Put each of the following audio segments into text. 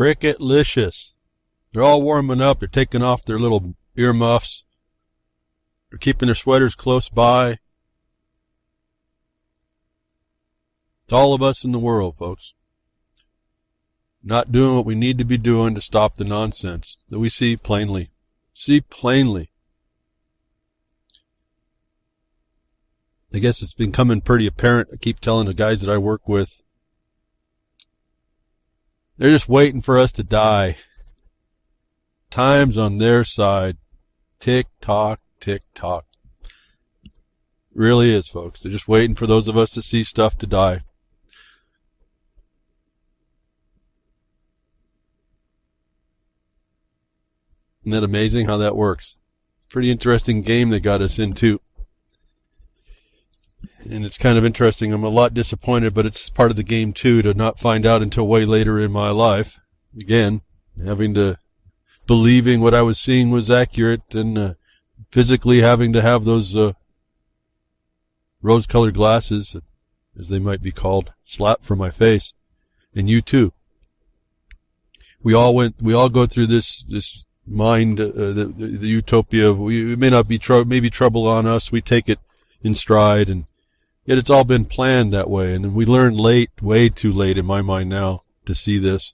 Cricketlicious. They're all warming up. They're taking off their little earmuffs. They're keeping their sweaters close by. It's all of us in the world, folks. Not doing what we need to be doing to stop the nonsense that we see plainly. See plainly. I guess it's becoming pretty apparent. I keep telling the guys that I work with, they're just waiting for us to die. Time's on their side. Tick tock, tick tock. Really is, folks. They're just waiting for those of us to see stuff to die. Isn't that amazing how that works? Pretty interesting game they got us into. And it's kind of interesting. I'm a lot disappointed, but it's part of the game too, to not find out until way later in my life. Again, having to believing what I was seeing was accurate, and physically having to have those rose-colored glasses, as they might be called, slapped from my face. And you too. We all go through this mind, the utopia of it may not be maybe trouble on us. We take it in stride, and yet it's all been planned that way. And we learned late, way too late in my mind now, to see this.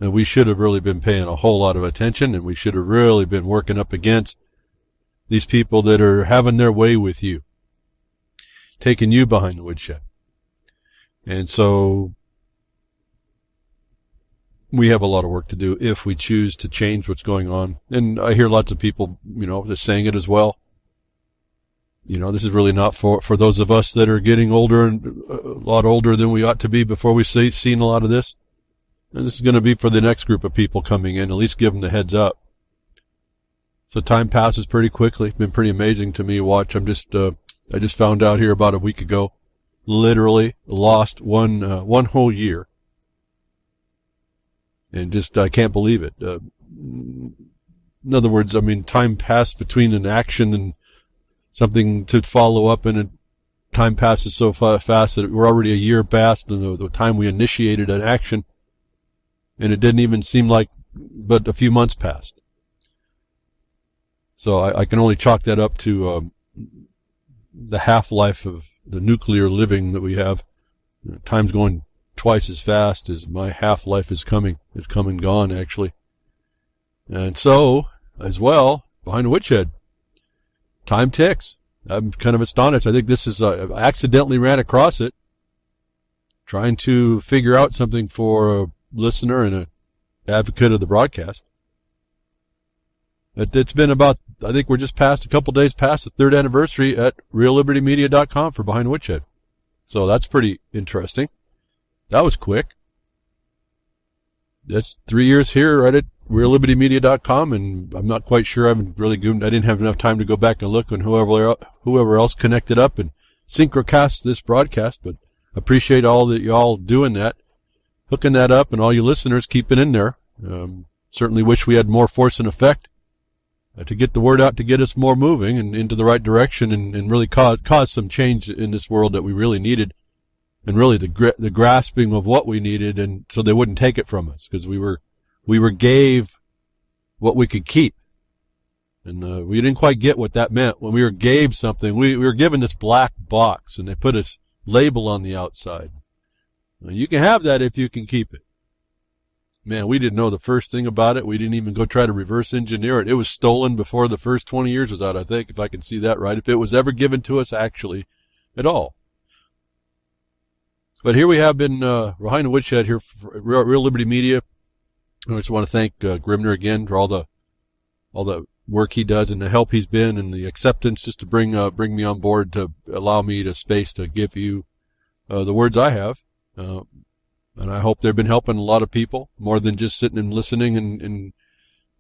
And we should have really been paying a whole lot of attention, and we should have really been working up against these people that are having their way with you, taking you behind the woodshed. And so we have a lot of work to do if we choose to change what's going on. And I hear lots of people, just saying it as well. This is really not for those of us that are getting older, and a lot older than we ought to be before we seen a lot of this. And this is going to be for the next group of people coming in. At least give them the heads up. So time passes pretty quickly. It's been pretty amazing to me. Watch. I just found out here about a week ago. Literally lost one whole year. And I can't believe it. In other words, time passed between an action and something to follow up, and time passes so fast that we're already a year past the time we initiated an action, and it didn't even seem like but a few months passed. So I can only chalk that up to the half-life of the nuclear living that we have. Time's going twice as fast as my half-life is coming. It's come and gone, actually. And so, as well, behind the woodshed, time ticks. I'm kind of astonished. I think this is, I accidentally ran across it, trying to figure out something for a listener and an advocate of the broadcast. It's been about, I think we're just a couple days past the 3rd anniversary at reallibertymedia.com for Behind the Woodshed. So that's pretty interesting. That was quick. That's 3 years here right at reallibertymedia.com, and I'm not quite sure. I didn't have enough time to go back and look on whoever else connected up and synchrocast this broadcast, but I appreciate all that y'all doing that, hooking that up, and all you listeners keep it in there. Certainly wish we had more force and effect to get the word out, to get us more moving and into the right direction, and really cause some change in this world that we really needed, and really the grasping of what we needed, and so they wouldn't take it from us, because we were gave what we could keep, and we didn't quite get what that meant. When we were gave something, we were given this black box, and they put a label on the outside. Now, you can have that if you can keep it. Man, we didn't know the first thing about it. We didn't even go try to reverse engineer it. It was stolen before the first 20 years was out, I think, if I can see that right, if it was ever given to us actually at all. But here we have been behind the woodshed here for Real Liberty Media. I just want to thank Grimner again for all the work he does and the help he's been, and the acceptance just to bring me on board, to allow me the space to give you the words I have. And I hope they've been helping a lot of people, more than just sitting and listening, and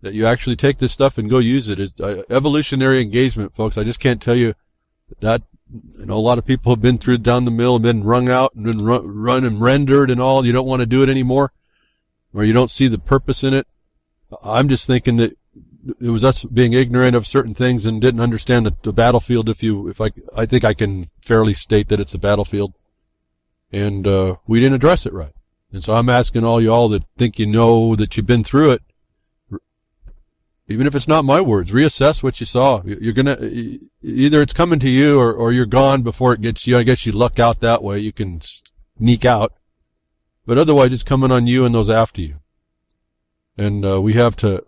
that you actually take this stuff and go use it. It's evolutionary engagement, folks. I just can't tell you that. A lot of people have been through down the mill and been wrung out and been run and rendered and all. You don't want to do it anymore, or you don't see the purpose in it. I'm just thinking that it was us being ignorant of certain things and didn't understand the battlefield. I think I can fairly state that it's a battlefield, and we didn't address it right. And so I'm asking all y'all that think you know that you've been through it, even if it's not my words, reassess what you saw. You're going to, either it's coming to you or you're gone before it gets you. I guess you luck out that way. You can sneak out. But otherwise, it's coming on you and those after you. And we have to,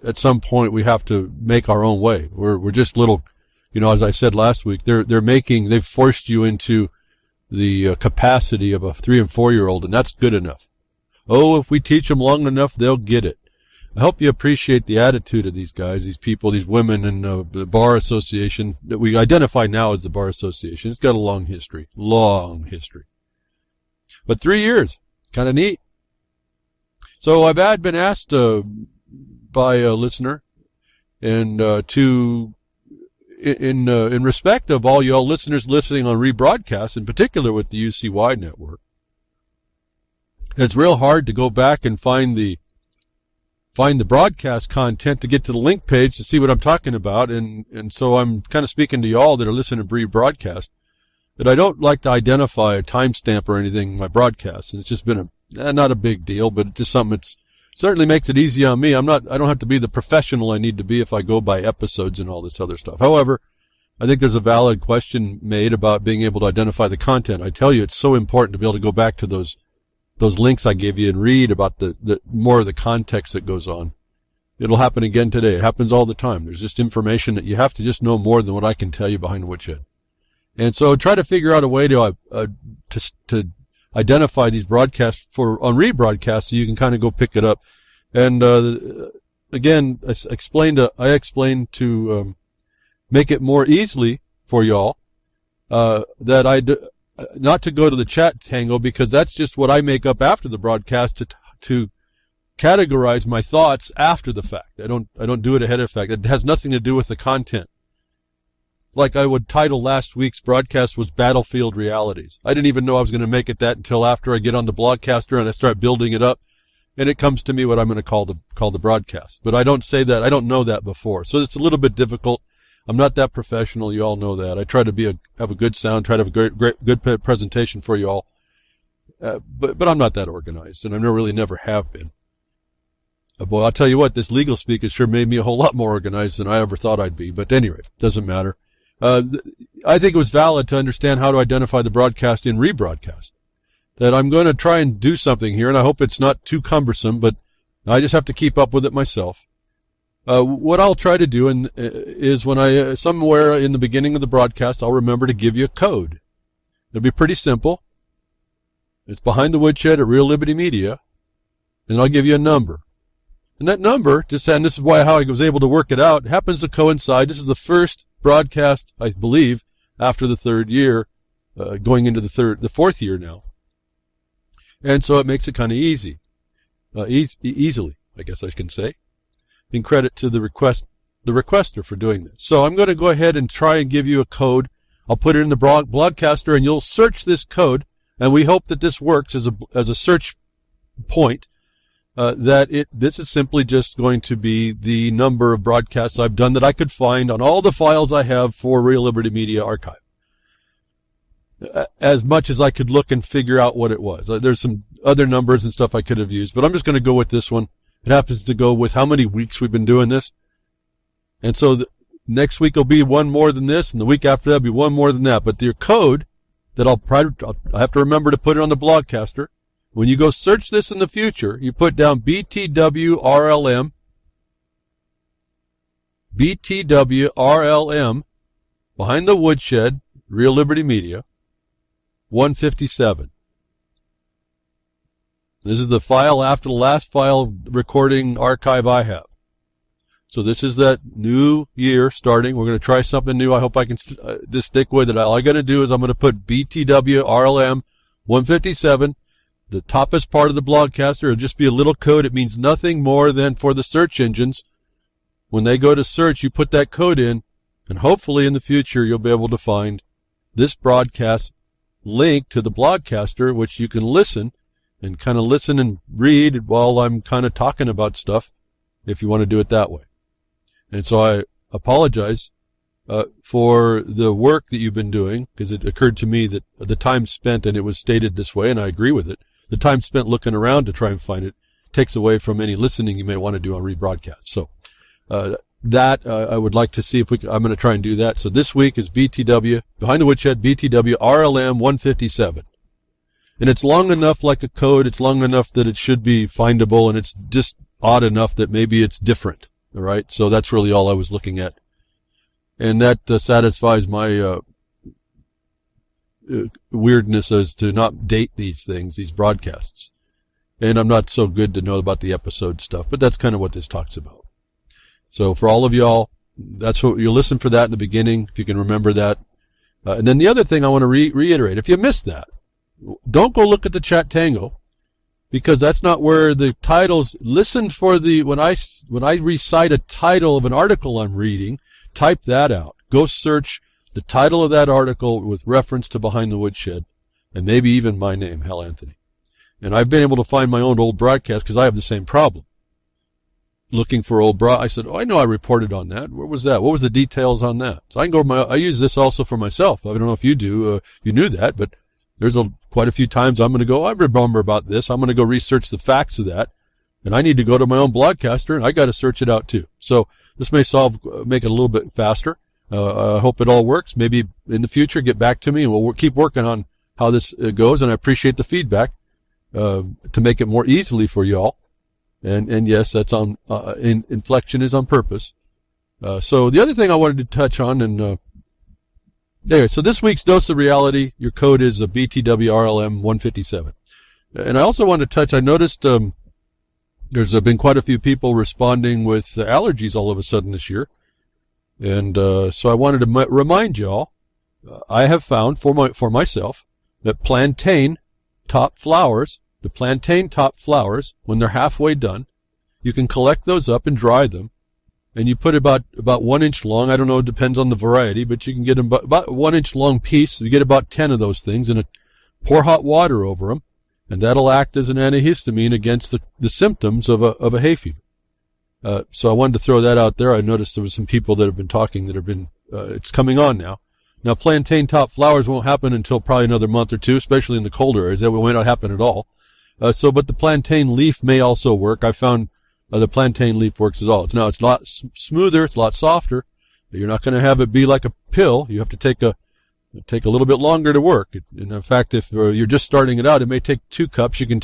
at some point, we have to make our own way. We're just little, as I said last week, they've forced you into the capacity of a 3 and 4 year old, and that's good enough. Oh, if we teach them long enough, they'll get it. I hope you appreciate the attitude of these guys, these people, these women in the Bar Association that we identify now as the Bar Association. It's got a long history. But 3 years, kind of neat. So I've been asked by a listener, and in respect of all y'all listeners listening on rebroadcasts, in particular with the UCY network, it's real hard to go back and find the broadcast content to get to the link page to see what I'm talking about, and so I'm kind of speaking to y'all that are listening to rebroadcast that I don't like to identify a timestamp or anything in my broadcast, and it's just been not a big deal, but it's just something that certainly makes it easy on me. I don't have to be the professional I need to be if I go by episodes and all this other stuff. However, I think there's a valid question made about being able to identify the content. I tell you, it's so important to be able to go back to those links I gave you and read about the more of the context that goes on. It'll happen again today. It happens all the time. There's just information that you have to just know more than what I can tell you behind the Woodshed. And so try to figure out a way to identify these broadcasts on rebroadcast so you can kind of go pick it up. And again, I explained to make it more easily for y'all that not to go to the chat tangle, because that's just what I make up after the broadcast to categorize my thoughts after the fact. I don't do it ahead of the fact. It has nothing to do with the content. Like I would title last week's broadcast was Battlefield Realities. I didn't even know I was going to make it that until after I get on the Blogcaster and I start building it up, and it comes to me what I'm going to call the broadcast. But I don't say that. I don't know that before. So it's a little bit difficult. I'm not that professional. You all know that. I try to have a good sound, try to have a good presentation for you all. But I'm not that organized, and I really never have been. Boy, I'll tell you what, this legal speak has sure made me a whole lot more organized than I ever thought I'd be. But anyway, it doesn't matter. I think it was valid to understand how to identify the broadcast in rebroadcast. That I'm going to try and do something here, and I hope it's not too cumbersome, but I just have to keep up with it myself. What I'll try to do is when somewhere in the beginning of the broadcast, I'll remember to give you a code. It'll be pretty simple. It's behind the Woodshed at Real Liberty Media, and I'll give you a number. And that number, and this is how I was able to work it out, happens to coincide. This is the first broadcast, I believe, after the third year, going into the fourth year now. And so it makes it kind of easily, I guess I can say. In credit to the requester for doing this. So I'm going to go ahead and try and give you a code. I'll put it in the Blogcaster, and you'll search this code, and we hope that this works as a search point. This is simply just going to be the number of broadcasts I've done that I could find on all the files I have for Real Liberty Media Archive. As much as I could look and figure out what it was. There's some other numbers and stuff I could have used, but I'm just going to go with this one. It happens to go with how many weeks we've been doing this. And so next week will be one more than this, and the week after that will be one more than that. But your code that I'll have to remember to put it on the Blogcaster. When you go search this in the future, you put down BTWRLM, behind the Woodshed, Real Liberty Media, 157. This is the file after the last file recording archive I have. So this is that new year starting. We're going to try something new. I hope I can stick with it. All I got to do is I'm going to put BTWRLM 157. The toppest part of the Blogcaster will just be a little code. It means nothing more than for the search engines. When they go to search, you put that code in, and hopefully in the future you'll be able to find this broadcast link to the Blogcaster, which you can listen and read while I'm kind of talking about stuff, if you want to do it that way. And so I apologize for the work that you've been doing, because it occurred to me that the time spent, and it was stated this way, and I agree with it, the time spent looking around to try and find it takes away from any listening you may want to do on rebroadcast. So I would like to see if I'm going to try and do that. So this week is BTW, Behind the Woodshed, BTW RLM 157. And it's long enough like a code, it's long enough that it should be findable, and it's just odd enough that maybe it's different. All right, so that's really all I was looking at. And that satisfies my weirdness as to not date these things, these broadcasts. And I'm not so good to know about the episode stuff, but that's kind of what this talks about. So for all of y'all, that's what you'll listen for that in the beginning, if you can remember that. And then the other thing I want to reiterate, if you missed that, don't go look at the Chat Tango, because that's not where the titles. Listen for when I recite a title of an article I'm reading, type that out. Go search the title of that article with reference to Behind the Woodshed, and maybe even my name, Hal Anthony. And I've been able to find my own old broadcast because I have the same problem. Looking for old I said, I know I reported on that. Where was that? What was the details on that? So I can go I use this also for myself. I don't know if you do. You knew that, but there's quite a few times I'm going to go, I remember about this. I'm going to go research the facts of that. And I need to go to my own broadcaster, and I got to search it out too. So this may make it a little bit faster. I hope it all works. Maybe in the future, get back to me, and we'll keep working on how this goes. And I appreciate the feedback to make it more easily for y'all. And yes, that's on inflection is on purpose. So the other thing I wanted to touch on, and anyway, so this week's Dose of Reality, your code is a BTWRLM 157. And I also wanted to touch, I noticed there's been quite a few people responding with allergies all of a sudden this year. And so I wanted to remind y'all, I have found for myself that plantain top flowers, the plantain top flowers, when they're halfway done, you can collect those up and dry them. And you put about 1 inch long, I don't know, it depends on the variety, but you can get them about 1 inch long piece. You get about 10 of those things, and pour hot water over them, and that'll act as an antihistamine against the symptoms of a hay fever. So I wanted to throw that out there. I noticed there was some people that have been talking that have been, it's coming on now. Now, plantain top flowers won't happen until probably another month or two, especially in the colder areas. That may not happen at all. But the plantain leaf may also work. I found the plantain leaf works as well. It's a lot smoother. It's a lot softer. You're not going to have it be like a pill. You have to take a little bit longer to work. And in fact, if you're just starting it out, it may take 2 cups. You can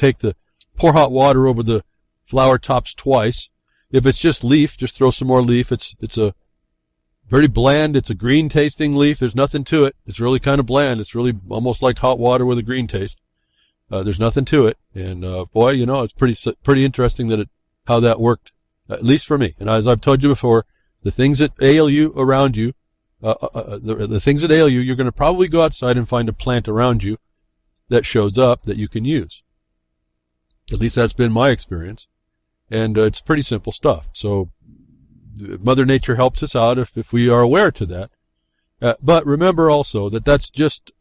pour hot water over the flower tops twice. If it's just leaf, just throw some more leaf. It's a very bland. It's a green tasting leaf. There's nothing to it. It's really kind of bland. It's really almost like hot water with a green taste. There's nothing to it. And boy, it's pretty interesting how that worked, at least for me. And as I've told you before, the things that ail you around you, the things that ail you, you're going to probably go outside and find a plant around you that shows up that you can use. At least that's been my experience. And it's pretty simple stuff. So Mother Nature helps us out if we are aware to that. But remember also that that's just,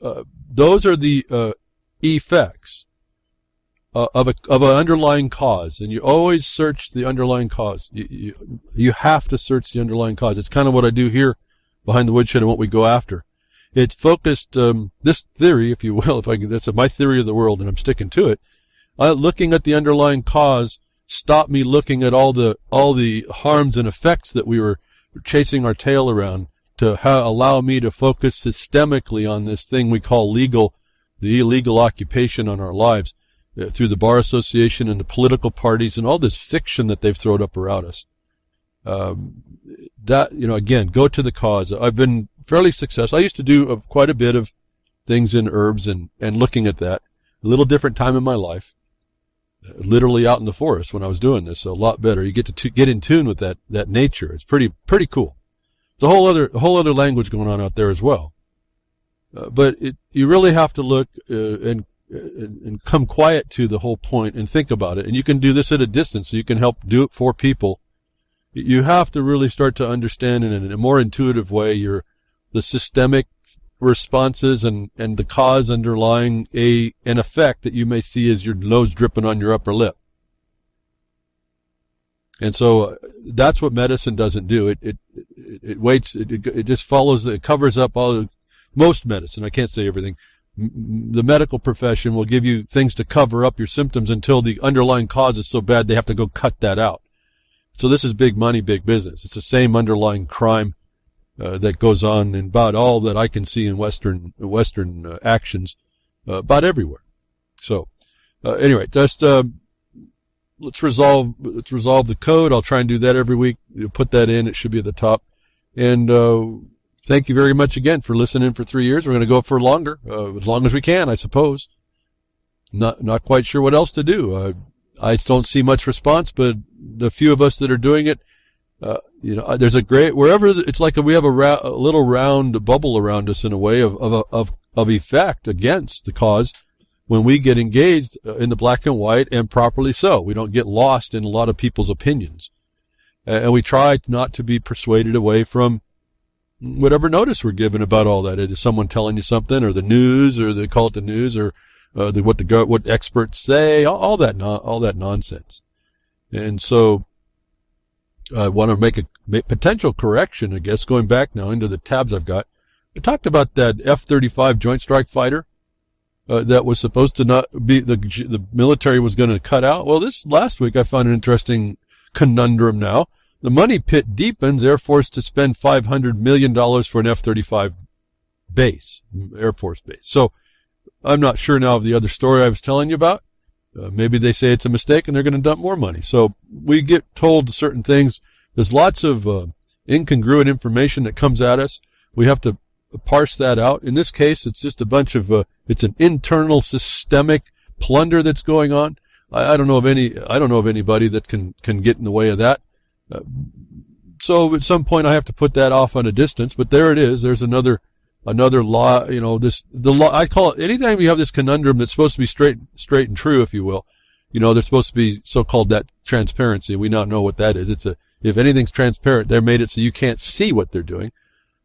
those are the effects of an underlying cause. And you always search the underlying cause. You have to search the underlying cause. It's kind of what I do here Behind the Woodshed and what we go after. It's focused, this theory, if you will, that's my theory of the world, and I'm sticking to it. Looking at the underlying cause stopped me looking at all the harms and effects that we were chasing our tail around to allow me to focus systemically on this thing we call the illegal occupation on our lives through the Bar Association and the political parties and all this fiction that they've thrown up around us. Again, go to the cause. I've been fairly successful. I used to do quite a bit of things in herbs and looking at that. A little different time in my life. Literally out in the forest when I was doing this, so a lot better. You get to get in tune with that nature. It's pretty cool. It's a whole other language going on out there as well. But you really have to look and come quiet to the whole point and think about it. And you can do this at a distance, so you can help do it for people. You have to really start to understand in a more intuitive way the systemic responses and the cause underlying an effect that you may see as your nose dripping on your upper lip. And so that's what medicine doesn't do. It waits. It just follows. It covers up most medicine. I can't say everything. the medical profession will give you things to cover up your symptoms until the underlying cause is so bad they have to go cut that out. So this is big money, big business. It's the same underlying crime that goes on in about all that I can see in Western actions about everywhere. So anyway, just let's resolve the code. I'll try and do that every week. You'll put that in. It should be at the top. And thank you very much again for listening for 3 years. We're going to go for longer, as long as we can, I suppose. Not quite sure what else to do. I don't see much response, but the few of us that are doing it, there's a great it's like we have a little round bubble around us in a way of effect against the cause when we get engaged in the black and white, and properly so. We don't get lost in a lot of people's opinions, and we try not to be persuaded away from whatever notice we're given about all that. Is someone telling you something, or the news, or they call it the news, or what experts say, all that nonsense. And so I want to make a potential correction, I guess, going back now into the tabs I've got. I talked about that F-35 Joint Strike Fighter that was supposed to not be, the military was going to cut out. Well, this last week I found an interesting conundrum now. The money pit deepens, Air Force to spend $500 million for an F-35 base, Air Force base. So I'm not sure now of the other story I was telling you about. Maybe they say it's a mistake and they're going to dump more money. So we get told certain things. There's lots of incongruent information that comes at us. We have to parse that out. In this case, it's just a bunch of it's an internal systemic plunder that's going on. I don't know of anybody that can get in the way of that. So at some point I have to put that off on a distance. But there it is. There's another law, the law, I call it, anytime you have this conundrum that's supposed to be straight and true, if you will, there's supposed to be so-called that transparency. We now know what that is. If anything's transparent, they're made it so you can't see what they're doing.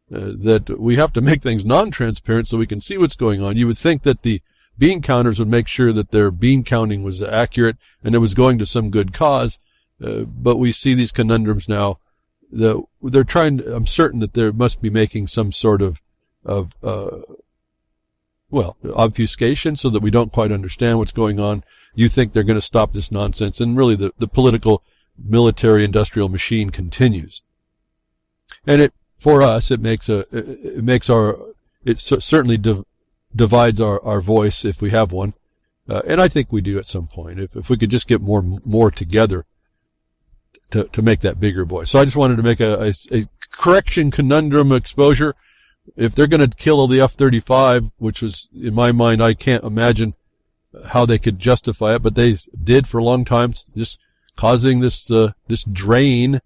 That we have to make things non-transparent so we can see what's going on. You would think that the bean counters would make sure that their bean counting was accurate and it was going to some good cause. But we see these conundrums now. They're trying, I'm certain that they must be making some sort of obfuscation so that we don't quite understand what's going on. You think they're going to stop this nonsense, and really the political, military, industrial machine continues. And it certainly divides our voice if we have one, and I think we do at some point. If we could just get more together to make that bigger voice. So I just wanted to make a correction conundrum exposure. If they're going to kill the F-35, which was, in my mind, I can't imagine how they could justify it, but they did for a long time, just causing this drain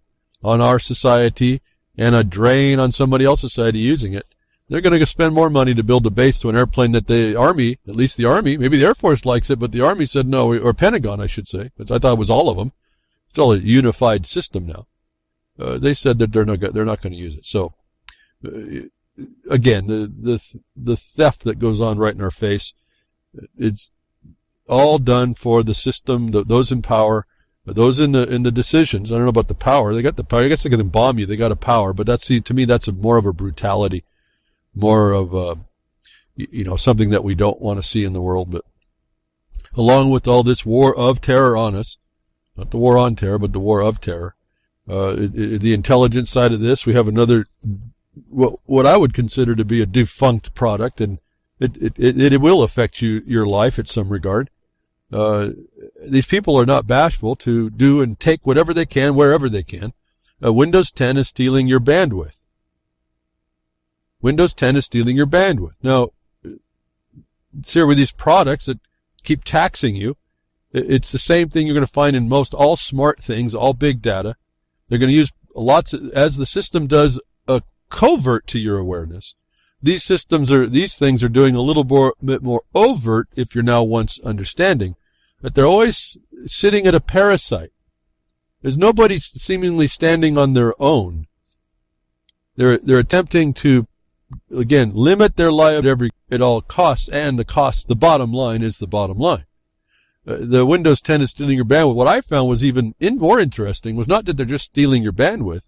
on our society and a drain on somebody else's society using it. They're going to spend more money to build a base to an airplane that the Army, at least the Army, maybe the Air Force likes it, but the Army said no, or Pentagon, I should say, because I thought it was all of them. It's all a unified system now. They said that they're not going to use it. So, again, the theft that goes on right in our face, it's all done for the system, those in power, those in the decisions. I don't know about the power. They got the power. I guess they can bomb you. They got a power, but to me that's more of a brutality, more of something that we don't want to see in the world. But along with all this war of terror on us, not the war on terror, but the war of terror, the intelligence side of this, we have another, what I would consider to be a defunct product, and it will affect your life in some regard. These people are not bashful to do and take whatever they can, wherever they can. Windows 10 is stealing your bandwidth. Windows 10 is stealing your bandwidth. Now, it's here with these products that keep taxing you. It's the same thing you're going to find in all smart things, all big data. They're going to use as the system does a covert to your awareness. These things are doing a little bit more overt if you're now once understanding. But they're always sitting at a parasite. There's nobody seemingly standing on their own. They're attempting to, again, limit their life at all costs, and the bottom line is the bottom line. The Windows 10 is stealing your bandwidth. What I found was even more interesting was not that they're just stealing your bandwidth,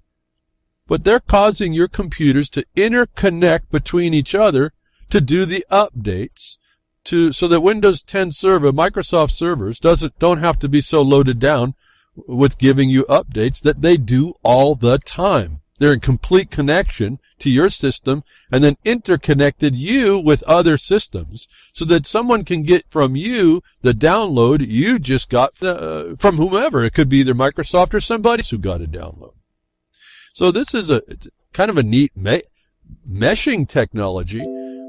but they're causing your computers to interconnect between each other to do the updates so that Windows 10 server, Microsoft servers, don't have to be so loaded down with giving you updates that they do all the time. They're in complete connection to your system and then interconnected you with other systems so that someone can get from you the download you just got from whomever. It could be either Microsoft or somebody who got a download. So this is it's kind of a neat meshing technology,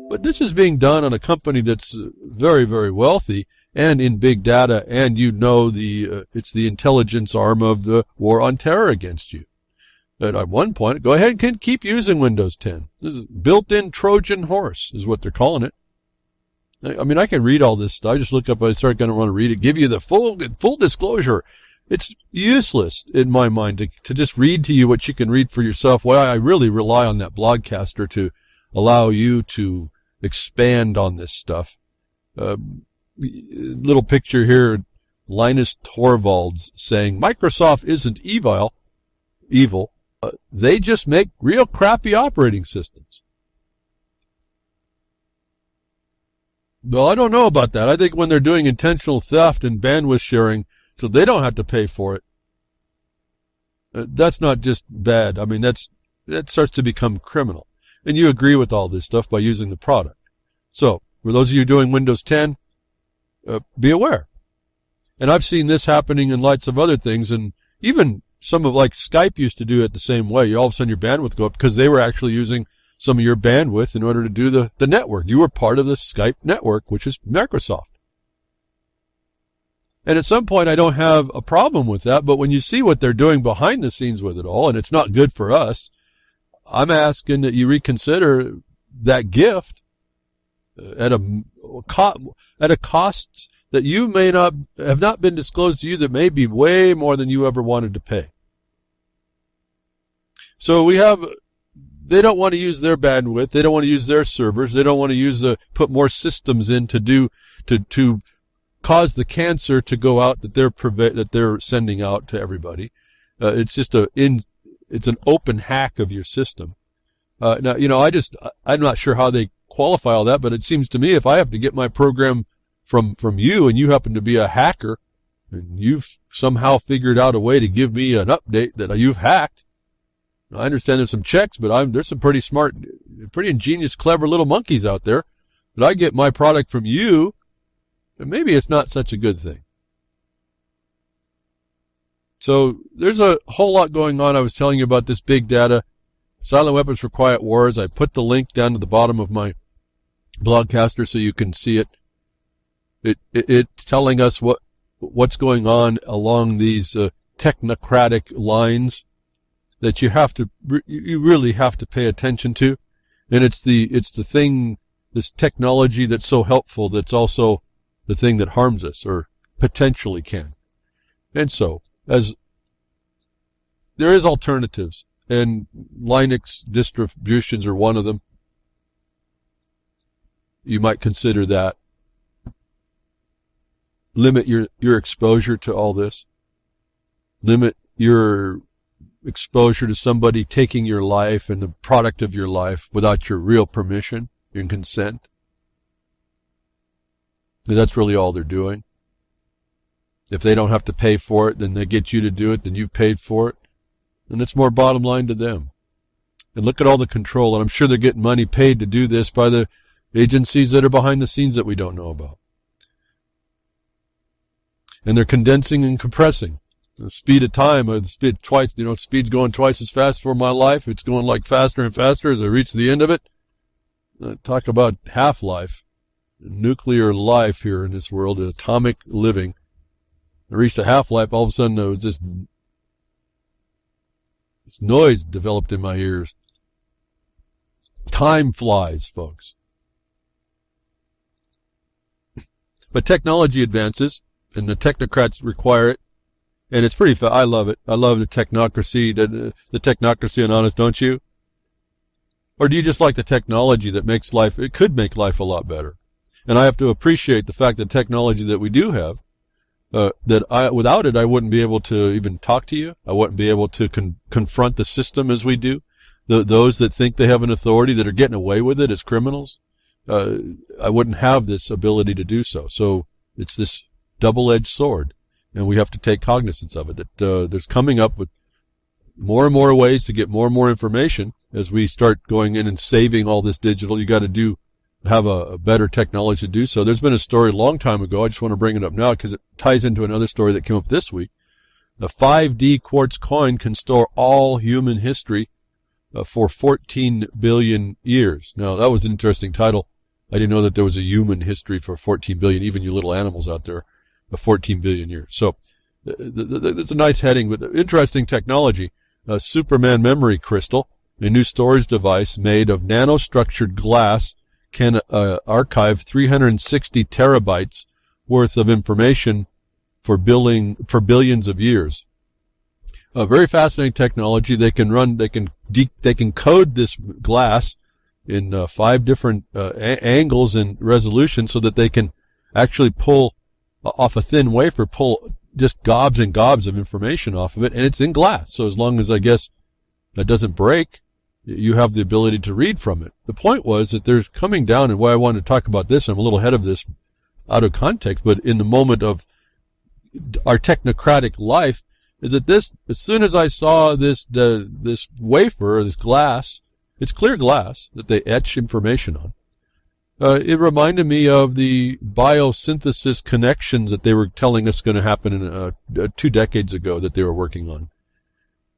but this is being done on a company that's very, very wealthy and in big data, and it's the intelligence arm of the war on terror against you. And at one point, go ahead and keep using Windows 10. This is built-in Trojan horse is what they're calling it. I mean, I can read all this stuff. I just look up, I start going to want to read it, give you the full disclosure. It's useless in my mind to just read to you what you can read for yourself. Why I really rely on that blogcaster to allow you to expand on this stuff. Little picture here, Linus Torvalds saying, Microsoft isn't evil. They just make real crappy operating systems. Well, I don't know about that. I think when they're doing intentional theft and bandwidth sharing, so they don't have to pay for it, that's not just bad. I mean, that starts to become criminal. And you agree with all this stuff by using the product. So, for those of you doing Windows 10, be aware. And I've seen this happening in lots of other things, and even some of like Skype used to do it the same way. All of a sudden your bandwidth go up because they were actually using some of your bandwidth in order to do the network. You were part of the Skype network, which is Microsoft. And at some point I don't have a problem with that, but when you see what they're doing behind the scenes with it all, and it's not good for us, I'm asking that you reconsider that gift at a cost that you may not have not been disclosed to you that may be way more than you ever wanted to pay. So they don't want to use their bandwidth, they don't want to use their servers, they don't want to put more systems in to cause the cancer to go out that they're sending out to everybody. It's just it's an open hack of your system. Now, I'm not sure how they qualify all that, but it seems to me if I have to get my program from you and you happen to be a hacker and you've somehow figured out a way to give me an update that you've hacked, I understand there's some checks, but there's some pretty smart, pretty ingenious, clever little monkeys out there. But I get my product from you, and maybe it's not such a good thing. So there's a whole lot going on. I was telling you about this big data, silent weapons for quiet wars. I put the link down to the bottom of my blogcaster so you can see it. It's telling us what's going on along these technocratic lines that you really have to pay attention to, and it's the thing, this technology that's so helpful that's also the thing that harms us or potentially can. And so, as there is alternatives, and Linux distributions are one of them. You might consider that. Limit your exposure to all this. Limit your exposure to somebody taking your life and the product of your life without your real permission and consent. And that's really all they're doing. If they don't have to pay for it, then they get you to do it, then you've paid for it. And it's more bottom line to them. And look at all the control, and I'm sure they're getting money paid to do this by the agencies that are behind the scenes that we don't know about. And they're condensing and compressing. The speed of time, speed's going twice as fast for my life. It's going like faster and faster as I reach the end of it. Talk about half-life, nuclear life here in this world, atomic living. I reached a half-life, all of a sudden there was this noise developed in my ears. Time flies, folks. But technology advances, and the technocrats require it, and it's pretty I love it. I love the technocracy, the technocracy and honest, don't you? Or do you just like the technology that makes life, it could make life a lot better? And I have to appreciate the fact that technology that we do have, without it I wouldn't be able to even talk to you. I wouldn't be able to confront the system as we do. Those that think they have an authority that are getting away with it as criminals. I wouldn't have this ability to do so. So it's this double-edged sword, and we have to take cognizance of it. That there's coming up with more and more ways to get more and more information as we start going in and saving all this digital. You got to have a better technology to do so. There's been a story a long time ago. I just want to bring it up now because it ties into another story that came up this week. A 5D quartz coin can store all human history for 14 billion years. Now, that was an interesting title. I didn't know that there was a human history for 14 billion, even you little animals out there, 14 billion years. So it's a nice heading, but interesting technology. A Superman memory crystal, a new storage device made of nanostructured glass, can archive 360 terabytes worth of information for billions of years. A very fascinating technology. They can code this glass in 5 different angles and resolutions so that they can actually pull off a thin wafer, pull just gobs and gobs of information off of it, and it's in glass. So as long as, I guess, that doesn't break, you have the ability to read from it. The point was that there's coming down, and why I wanted to talk about this, I'm a little ahead of this out of context, but in the moment of our technocratic life, is that this, as soon as I saw this wafer, or this glass, it's clear glass that they etch information on, it reminded me of the biosynthesis connections that they were telling us going to happen in 2 decades ago that they were working on.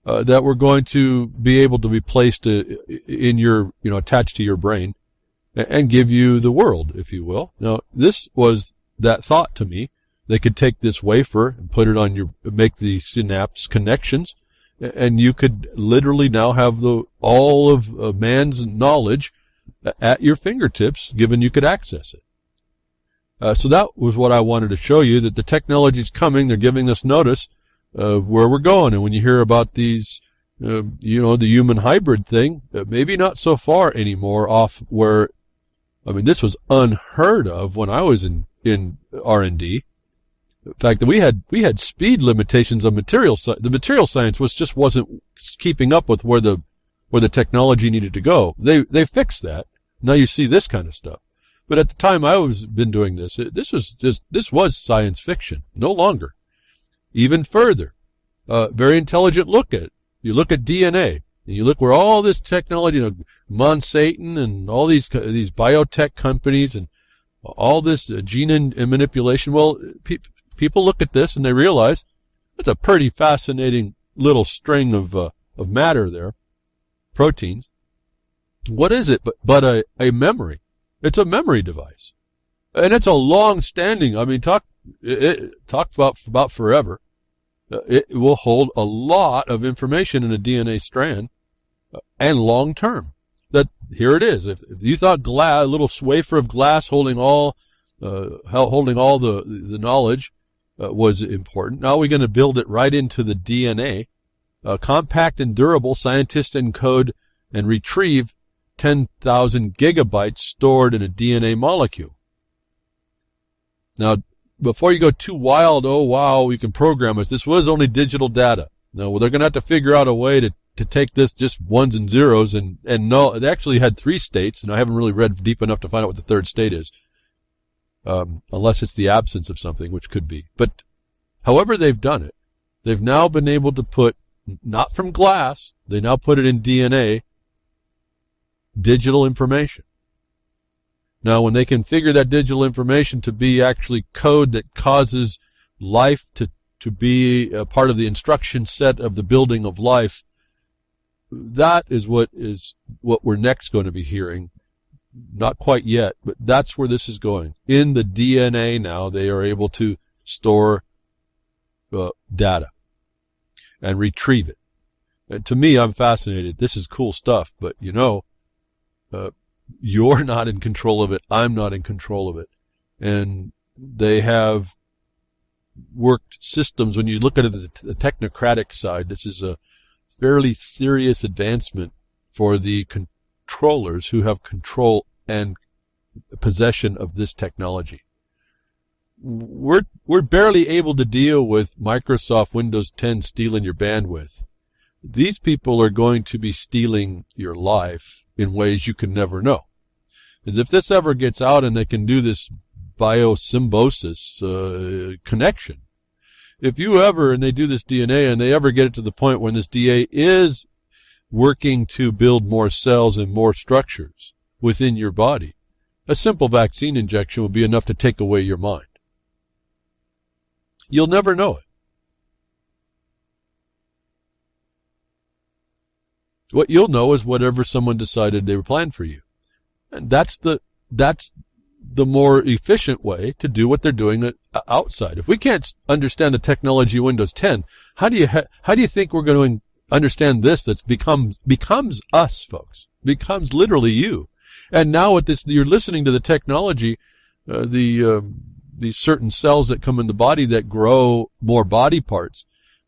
That were going to be able to be placed in your, attached to your brain and give you the world, if you will. Now, this was that thought to me. They could take this wafer and put it on make the synapse connections, and you could literally now have all of man's knowledge at your fingertips, given you could access it. So that was what I wanted to show you, that the technology is coming. They're giving us notice of where we're going. And when you hear about these, the human hybrid thing, maybe not so far anymore off where, this was unheard of when I was in R&D. In fact, that we had speed limitations of material science. The material science wasn't keeping up with where the technology needed to go. They fixed that. Now you see this kind of stuff. But at the time I been doing this, this was science fiction. No longer. Even further, very intelligent look at it. You look at DNA, and you look where all this technology, Monsanto and all these biotech companies and all this gene manipulation. Well, people look at this and they realize it's a pretty fascinating little string of matter there, proteins. What is it but a memory? It's a memory device, and it's a long-standing. Talk about forever. It will hold a lot of information in a DNA strand, and long-term. That here it is. If you thought a little wafer of glass holding all the knowledge was important, now we're going to build it right into the DNA. Compact and durable, scientists encode and retrieve 10,000 gigabytes stored in a DNA molecule. Now, before you go too wild, oh wow, we can program it. This was only digital data. No, they're going to have to figure out a way to take this just ones and zeros and no, it actually had 3 states, and I haven't really read deep enough to find out what the 3rd state is. Unless it's the absence of something, which could be. But however they've done it, they've now been able to put, not from glass, they now put it in DNA, digital information. Now, when they can figure that digital information to be actually code that causes life to be a part of the instruction set of the building of life, that is what we're next going to be hearing. Not quite yet, but that's where this is going. In the DNA now, they are able to store data and retrieve it. And to me, I'm fascinated. This is cool stuff, but you're not in control of it. I'm not in control of it. And they have worked systems. When you look at it, the technocratic side, this is a fairly serious advancement for the controllers who have control and possession of this technology. We're barely able to deal with Microsoft Windows 10 stealing your bandwidth. These people are going to be stealing your life in ways you can never know. is if this ever gets out and they can do this biosymbiosis connection, if you ever, and they do this DNA, and they ever get it to the point when this DNA is working to build more cells and more structures within your body, a simple vaccine injection will be enough to take away your mind. You'll never know it. What you'll know is whatever someone decided they were planned for you. And that's the more efficient way to do what they're doing outside. If we can't understand the technology of Windows 10, how do you think we're going to understand this that becomes us, folks? Becomes literally you. And now with this, you're listening to the technology, these certain cells that come in the body that grow more body parts.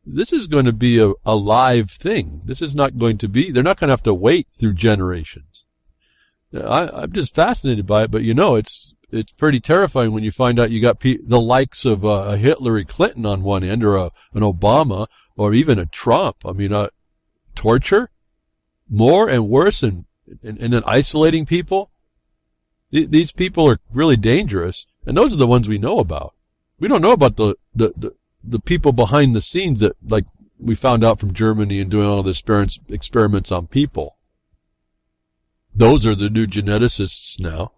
This is going to be a live thing. This is not going to be, they're not going to have to wait through generations. I'm just fascinated by it, but it's pretty terrifying when you find out you got the likes of a Hillary Clinton on one end, or an Obama, or even a Trump. I mean, torture, more and worse, and then isolating people. These people are really dangerous, and those are the ones we know about. We don't know about the people behind the scenes that, like we found out from Germany and doing all the experiments on people. Those are the new geneticists now.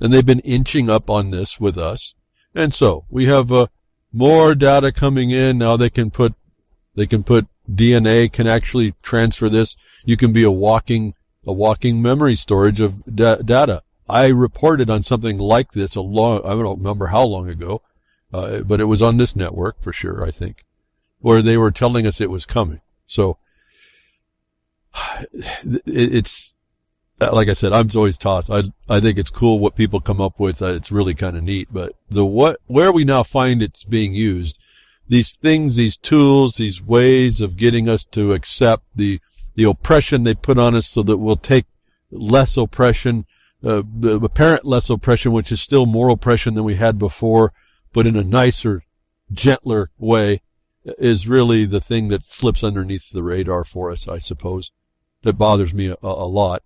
And they've been inching up on this with us. And so we have more data coming in. Now they can put DNA can actually transfer this. You can be a walking memory storage of data. I reported on something like this I don't remember how long ago, but it was on this network for sure, I think, where they were telling us it was coming. So it's like I said, I'm always tossed. I think it's cool what people come up with. It's really kind of neat. But where we now find it's being used, these things, these tools, these ways of getting us to accept the oppression they put on us, so that we'll take less oppression, the apparent less oppression, which is still more oppression than we had before, but in a nicer, gentler way, is really the thing that slips underneath the radar for us, I suppose. That bothers me a lot.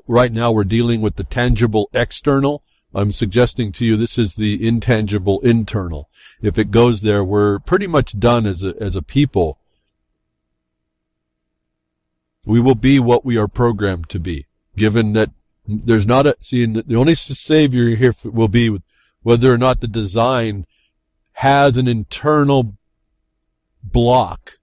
Right now we're dealing with the tangible external. I'm suggesting to you this is the intangible internal. If it goes there, we're pretty much done as a people. We will be what we are programmed to be, given that there's not the only savior here will be whether or not the design has an internal block.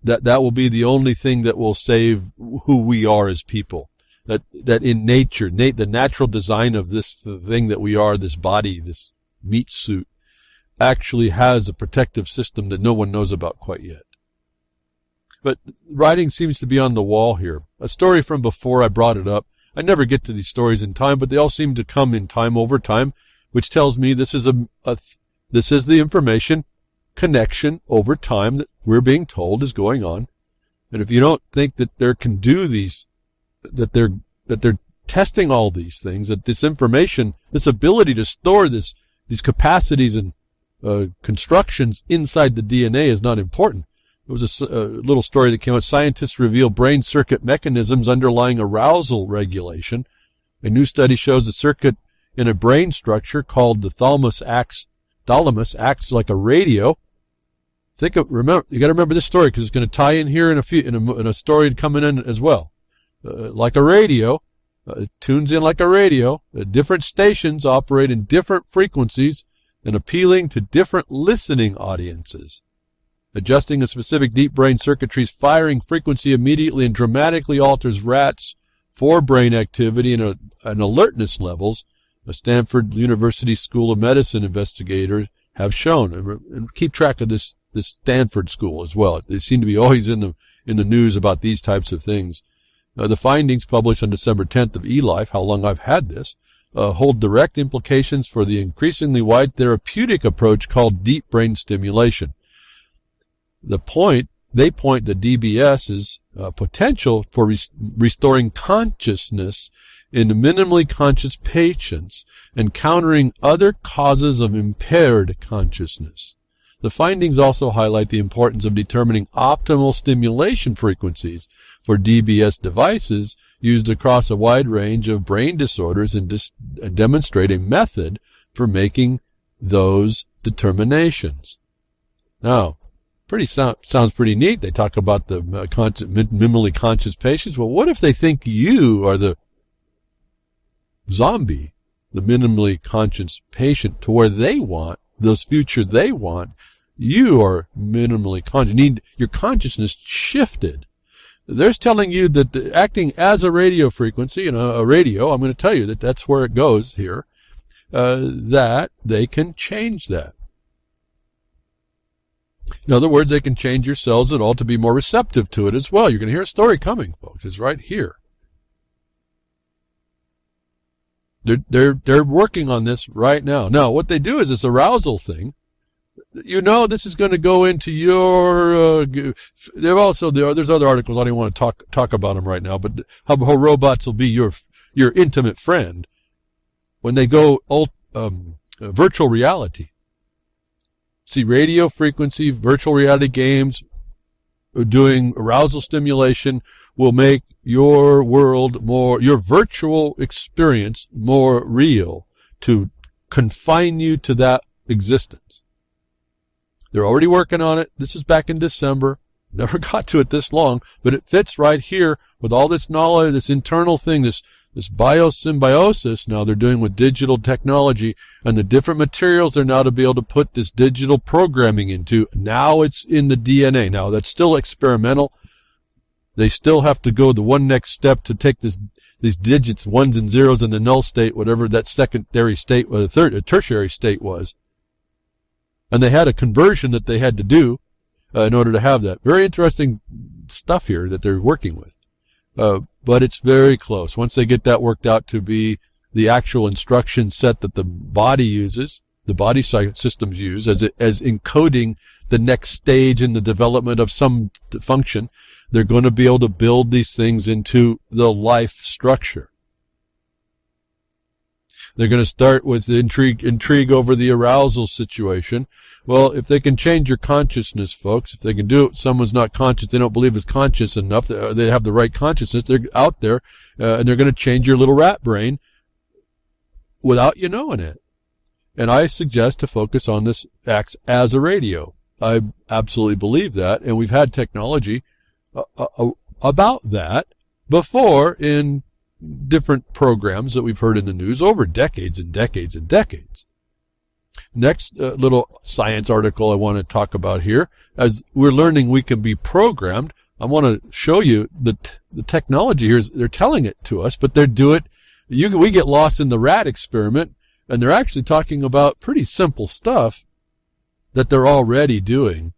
That will be the only thing that will save who we are as people. That in nature, the natural design of this thing that we are, this body, this meat suit, actually has a protective system that no one knows about quite yet. But writing seems to be on the wall here. A story from before, I brought it up. I never get to these stories in time, but they all seem to come in time over time, which tells me this is this is the information connection over time that we're being told is going on. And if you don't think that they can do these, that they're testing all these things, that this information, this ability to store these capacities and constructions inside the DNA is not important. There was a little story that came out. Scientists reveal brain circuit mechanisms underlying arousal regulation. A new study shows a circuit in a brain structure called the thalamus acts like a radio. You got to remember this story because it's going to tie in here in a story coming in as well. Like a radio, it tunes in like a radio. Different stations operate in different frequencies and appealing to different listening audiences. Adjusting a specific deep brain circuitry's firing frequency immediately and dramatically alters rats' forebrain activity and alertness levels, a Stanford University School of Medicine investigators have shown. And keep track of this Stanford school as well. They seem to be always in the news about these types of things. The findings published on December 10th of eLife, how long I've had this, hold direct implications for the increasingly wide therapeutic approach called deep brain stimulation. They point to DBS's potential for restoring consciousness in minimally conscious patients and countering other causes of impaired consciousness. The findings also highlight the importance of determining optimal stimulation frequencies for DBS devices used across a wide range of brain disorders and demonstrate a method for making those determinations. Now, sounds pretty neat. They talk about the minimally conscious patients. Well, what if they think you are the zombie, the minimally conscious patient, to where they want those future they want? You are minimally conscious. You need your consciousness shifted. They're telling you that acting as a radio frequency, a radio, I'm going to tell you that that's where it goes here, that they can change that. In other words, they can change your cells at all to be more receptive to it as well. You're going to hear a story coming, folks. It's right here. They're working on this right now. Now, what they do is this arousal thing. This is going to go into your. There's other articles. I don't even want to talk about them right now. But how robots will be your intimate friend when they go virtual reality. See, radio frequency, virtual reality games, doing arousal stimulation will make your world your virtual experience more real, to confine you to that existence. They're already working on it. This is back in December. Never got to it this long, but it fits right here with all this knowledge, this internal thing, this biosymbiosis now they're doing with digital technology, and the different materials they're now to be able to put this digital programming into. Now it's in the DNA. Now that's still experimental. They still have to go the one next step to take these digits, ones and zeros, in the null state, whatever that secondary state or the tertiary state was. And they had a conversion that they had to do in order to have that. Very interesting stuff here that they're working with. But it's very close. Once they get that worked out to be the actual instruction set that the body uses, the body systems use as encoding the next stage in the development of some function, they're going to be able to build these things into the life structure. They're going to start with the intrigue over the arousal situation. Well, if they can change your consciousness, folks, if they can do it, someone's not conscious, they don't believe is conscious enough, they have the right consciousness, they're out there, and they're going to change your little rat brain without you knowing it. And I suggest to focus on this acts as a radio. I absolutely believe that, and we've had technology about that before in different programs that we've heard in the news over decades and decades and decades. Next little science article I want to talk about here. As we're learning we can be programmed, I want to show you that the technology here, they're telling it to us, but they do it. We get lost in the rat experiment, and they're actually talking about pretty simple stuff that they're already doing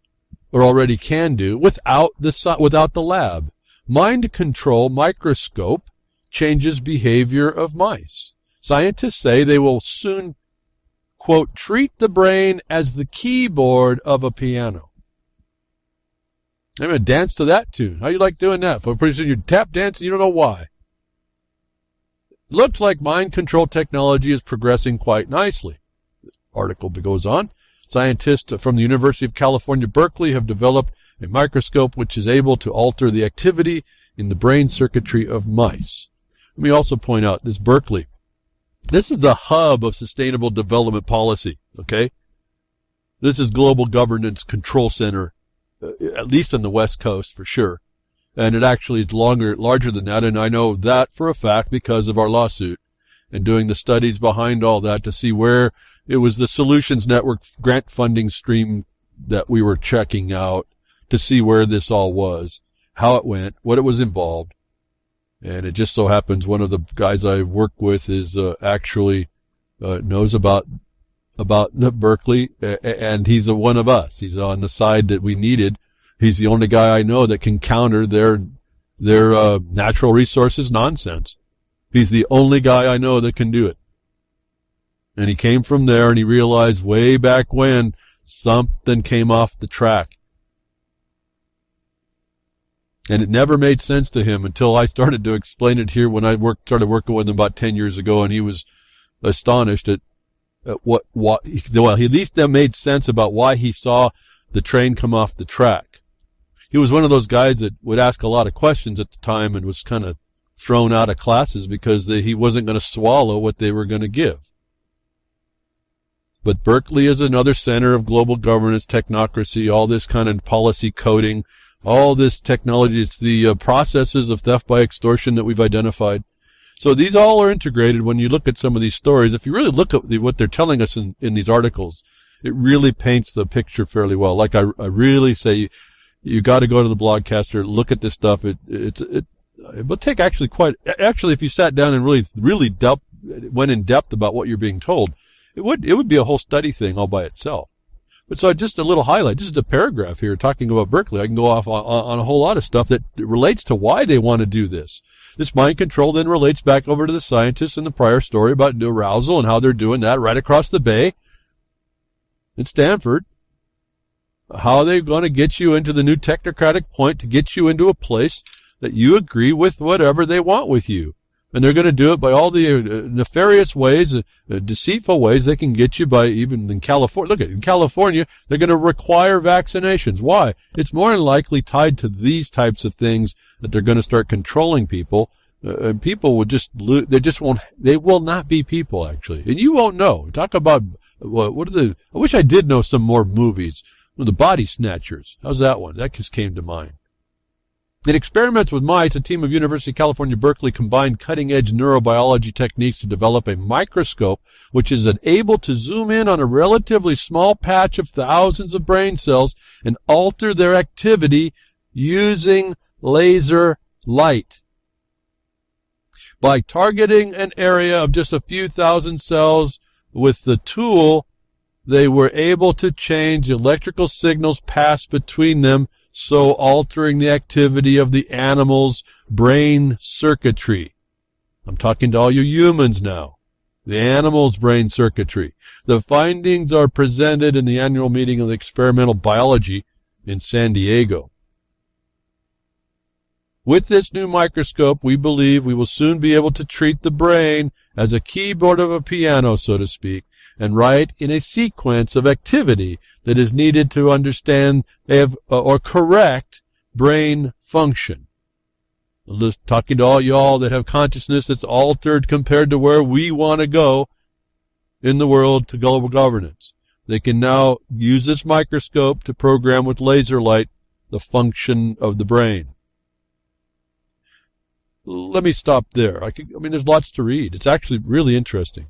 or already can do without the lab. Mind control microscope changes behavior of mice. Scientists say they will soon, quote, treat the brain as the keyboard of a piano. I'm going to dance to that tune. How you like doing that? But pretty soon you're tap dancing, you don't know why. Looks like mind control technology is progressing quite nicely. The article goes on. Scientists from the University of California, Berkeley have developed a microscope which is able to alter the activity in the brain circuitry of mice. Let me also point out this Berkeley. This is the hub of sustainable development policy, okay? This is global governance control center, at least on the West Coast for sure. And it actually is larger than that, and I know that for a fact because of our lawsuit and doing the studies behind all that to see where it was the Solutions Network grant funding stream that we were checking out to see where this all was, how it went, what it was involved. And it just so happens one of the guys I work with is actually knows about the Berkeley, and he's one of us. He's on the side that we needed. He's the only guy I know that can counter their natural resources nonsense. He's the only guy I know that can do it. And he came from there, and he realized way back when something came off the track. And it never made sense to him until I started to explain it here when I started working with him about 10 years ago, and he was astonished at what well, at least that made sense about why he saw the train come off the track. He was one of those guys that would ask a lot of questions at the time and was kind of thrown out of classes because he wasn't going to swallow what they were going to give. But Berkeley is another center of global governance, technocracy, all this kind of policy coding, all this technology. It's the processes of theft by extortion that we've identified. So these all are integrated when you look at some of these stories. If you really look at what they're telling us in these articles, it really paints the picture fairly well. Like I really say, you got to go to the Blogcaster, look at this stuff. It will take actually if you sat down and really went in depth about what you're being told, it would be a whole study thing all by itself. But so just a little highlight. This is a paragraph here talking about Berkeley. I can go off on a whole lot of stuff that relates to why they want to do this. This mind control then relates back over to the scientists in the prior story about arousal and how they're doing that right across the bay in Stanford. How they're going to get you into the new technocratic point to get you into a place that you agree with whatever they want with you. And they're going to do it by all the nefarious ways, deceitful ways they can get you by. Even in California. Look, in California, they're going to require vaccinations. Why? It's more than likely tied to these types of things that they're going to start controlling people. And people will they will not be people, actually. And you won't know. Talk about, I wish I did know some more movies. The Body Snatchers. How's that one? That just came to mind. In experiments with mice, a team of University of California, Berkeley combined cutting-edge neurobiology techniques to develop a microscope which is able to zoom in on a relatively small patch of thousands of brain cells and alter their activity using laser light. By targeting an area of just a few thousand cells with the tool, they were able to change electrical signals passed between them, so altering the activity of the animal's brain circuitry. I'm talking to all you humans now. The animal's brain circuitry. The findings are presented in the annual meeting of experimental biology in San Diego. With this new microscope, we believe we will soon be able to treat the brain as a keyboard of a piano, so to speak, and write in a sequence of activity that is needed to understand or correct brain function. Talking to all y'all that have consciousness that's altered compared to where we want to go in the world to global governance. They can now use this microscope to program with laser light the function of the brain. Let me stop there. There's lots to read. It's actually really interesting.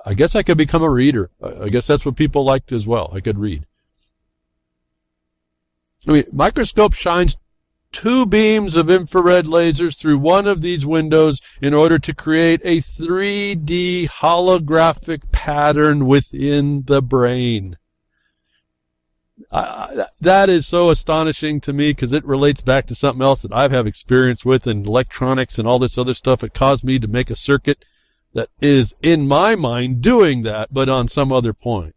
I guess I could become a reader. I guess that's what people liked as well. I could read. Microscope shines two beams of infrared lasers through one of these windows in order to create a 3D holographic pattern within the brain. That is so astonishing to me because it relates back to something else that I have experience with in electronics and all this other stuff. It caused me to make a circuit that is, in my mind, doing that, but on some other point.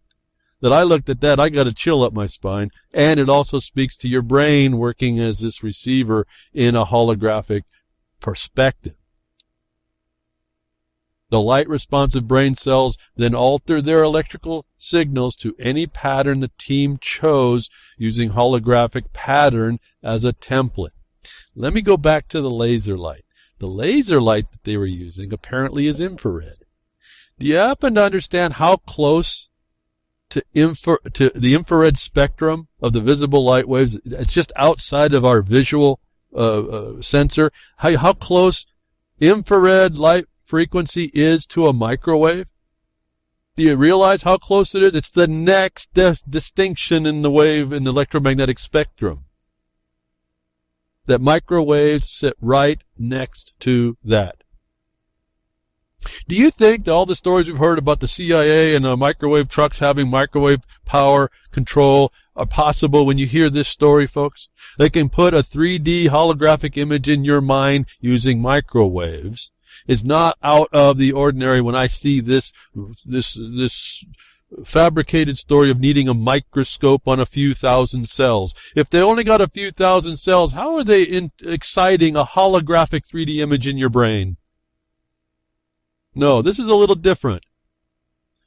That I looked at that, I got a chill up my spine, and it also speaks to your brain working as this receiver in a holographic perspective. The light-responsive brain cells then alter their electrical signals to any pattern the team chose using holographic pattern as a template. Let me go back to the laser light. The laser light that they were using apparently is infrared. Do you happen to understand how close to the infrared spectrum of the visible light waves? It's just outside of our visual sensor. How close infrared light frequency is to a microwave? Do you realize how close it is? It's the next distinction in the wave in the electromagnetic spectrum. That microwaves sit right next to that. Do you think that all the stories we've heard about the CIA and microwave trucks having microwave power control are possible when you hear this story, folks? They can put a 3D holographic image in your mind using microwaves. It's not out of the ordinary when I see this fabricated story of needing a microscope on a few thousand cells. If they only got a few thousand cells, how are they exciting a holographic 3D image in your brain? No, this is a little different.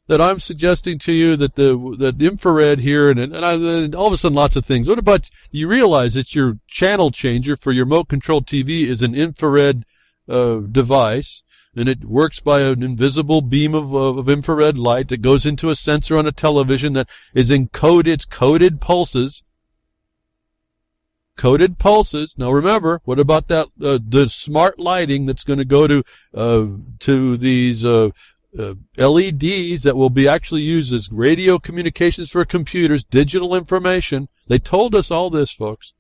That I'm suggesting to you that the infrared here and all of a sudden lots of things. What about you realize that your channel changer for your remote controlled TV is an infrared device, and it works by an invisible beam of infrared light that goes into a sensor on a television that is encoded. It's coded pulses. Coded pulses. Now remember, what about that? The smart lighting that's going to go to these LEDs that will be actually used as radio communications for computers, digital information. They told us all this, folks.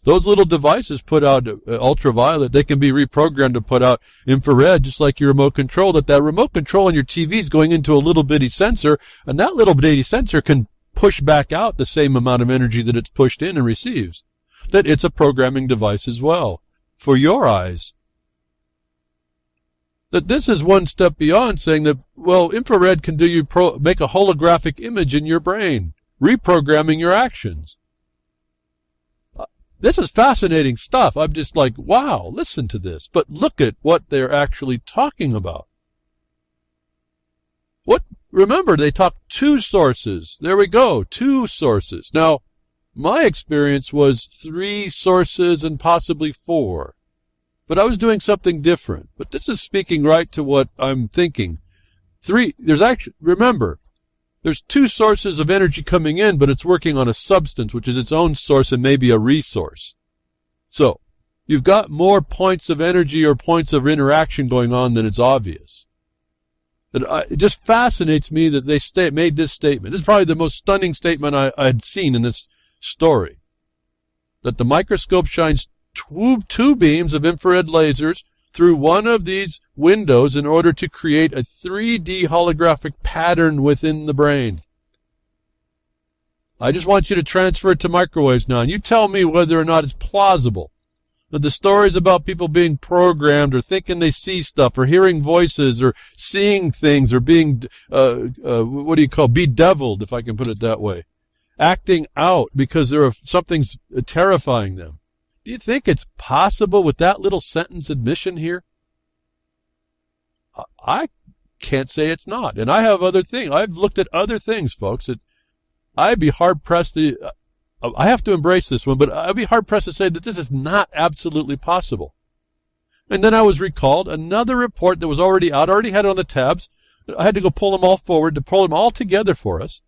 Those little devices put out ultraviolet. They can be reprogrammed to put out infrared, just like your remote control. That remote control on your TV is going into a little bitty sensor, and that little bitty sensor can push back out the same amount of energy that it's pushed in and receives. That it's a programming device as well for your eyes. That this is one step beyond saying that, well, infrared can make a holographic image in your brain, reprogramming your actions. This is fascinating stuff. I'm just like, wow, listen to this. But look at what they're actually talking about. Remember, they talk 2 sources. There we go, 2 sources. Now, my experience was 3 sources and possibly 4. But I was doing something different. But this is speaking right to what I'm thinking. Remember, there's 2 sources of energy coming in, but it's working on a substance, which is its own source and maybe a resource. So, you've got more points of energy or points of interaction going on than it's obvious. It just fascinates me that they made this statement. This is probably the most stunning statement I had seen in this story. That the microscope shines two beams of infrared lasers through one of these windows in order to create a 3D holographic pattern within the brain. I just want you to transfer it to microwaves now, and you tell me whether or not it's plausible. That the stories about people being programmed or thinking they see stuff or hearing voices or seeing things or being, bedeviled, if I can put it that way. Acting out because something's terrifying them. Do you think it's possible with that little sentence admission here? I can't say it's not. And I have other things. I've looked at other things, folks. I'd be hard-pressed to... I have to embrace this one, but I'd be hard-pressed to say that this is not absolutely possible. And then I was recalled another report that was already out. I already had it on the tabs. I had to go pull them all forward to pull them all together for us.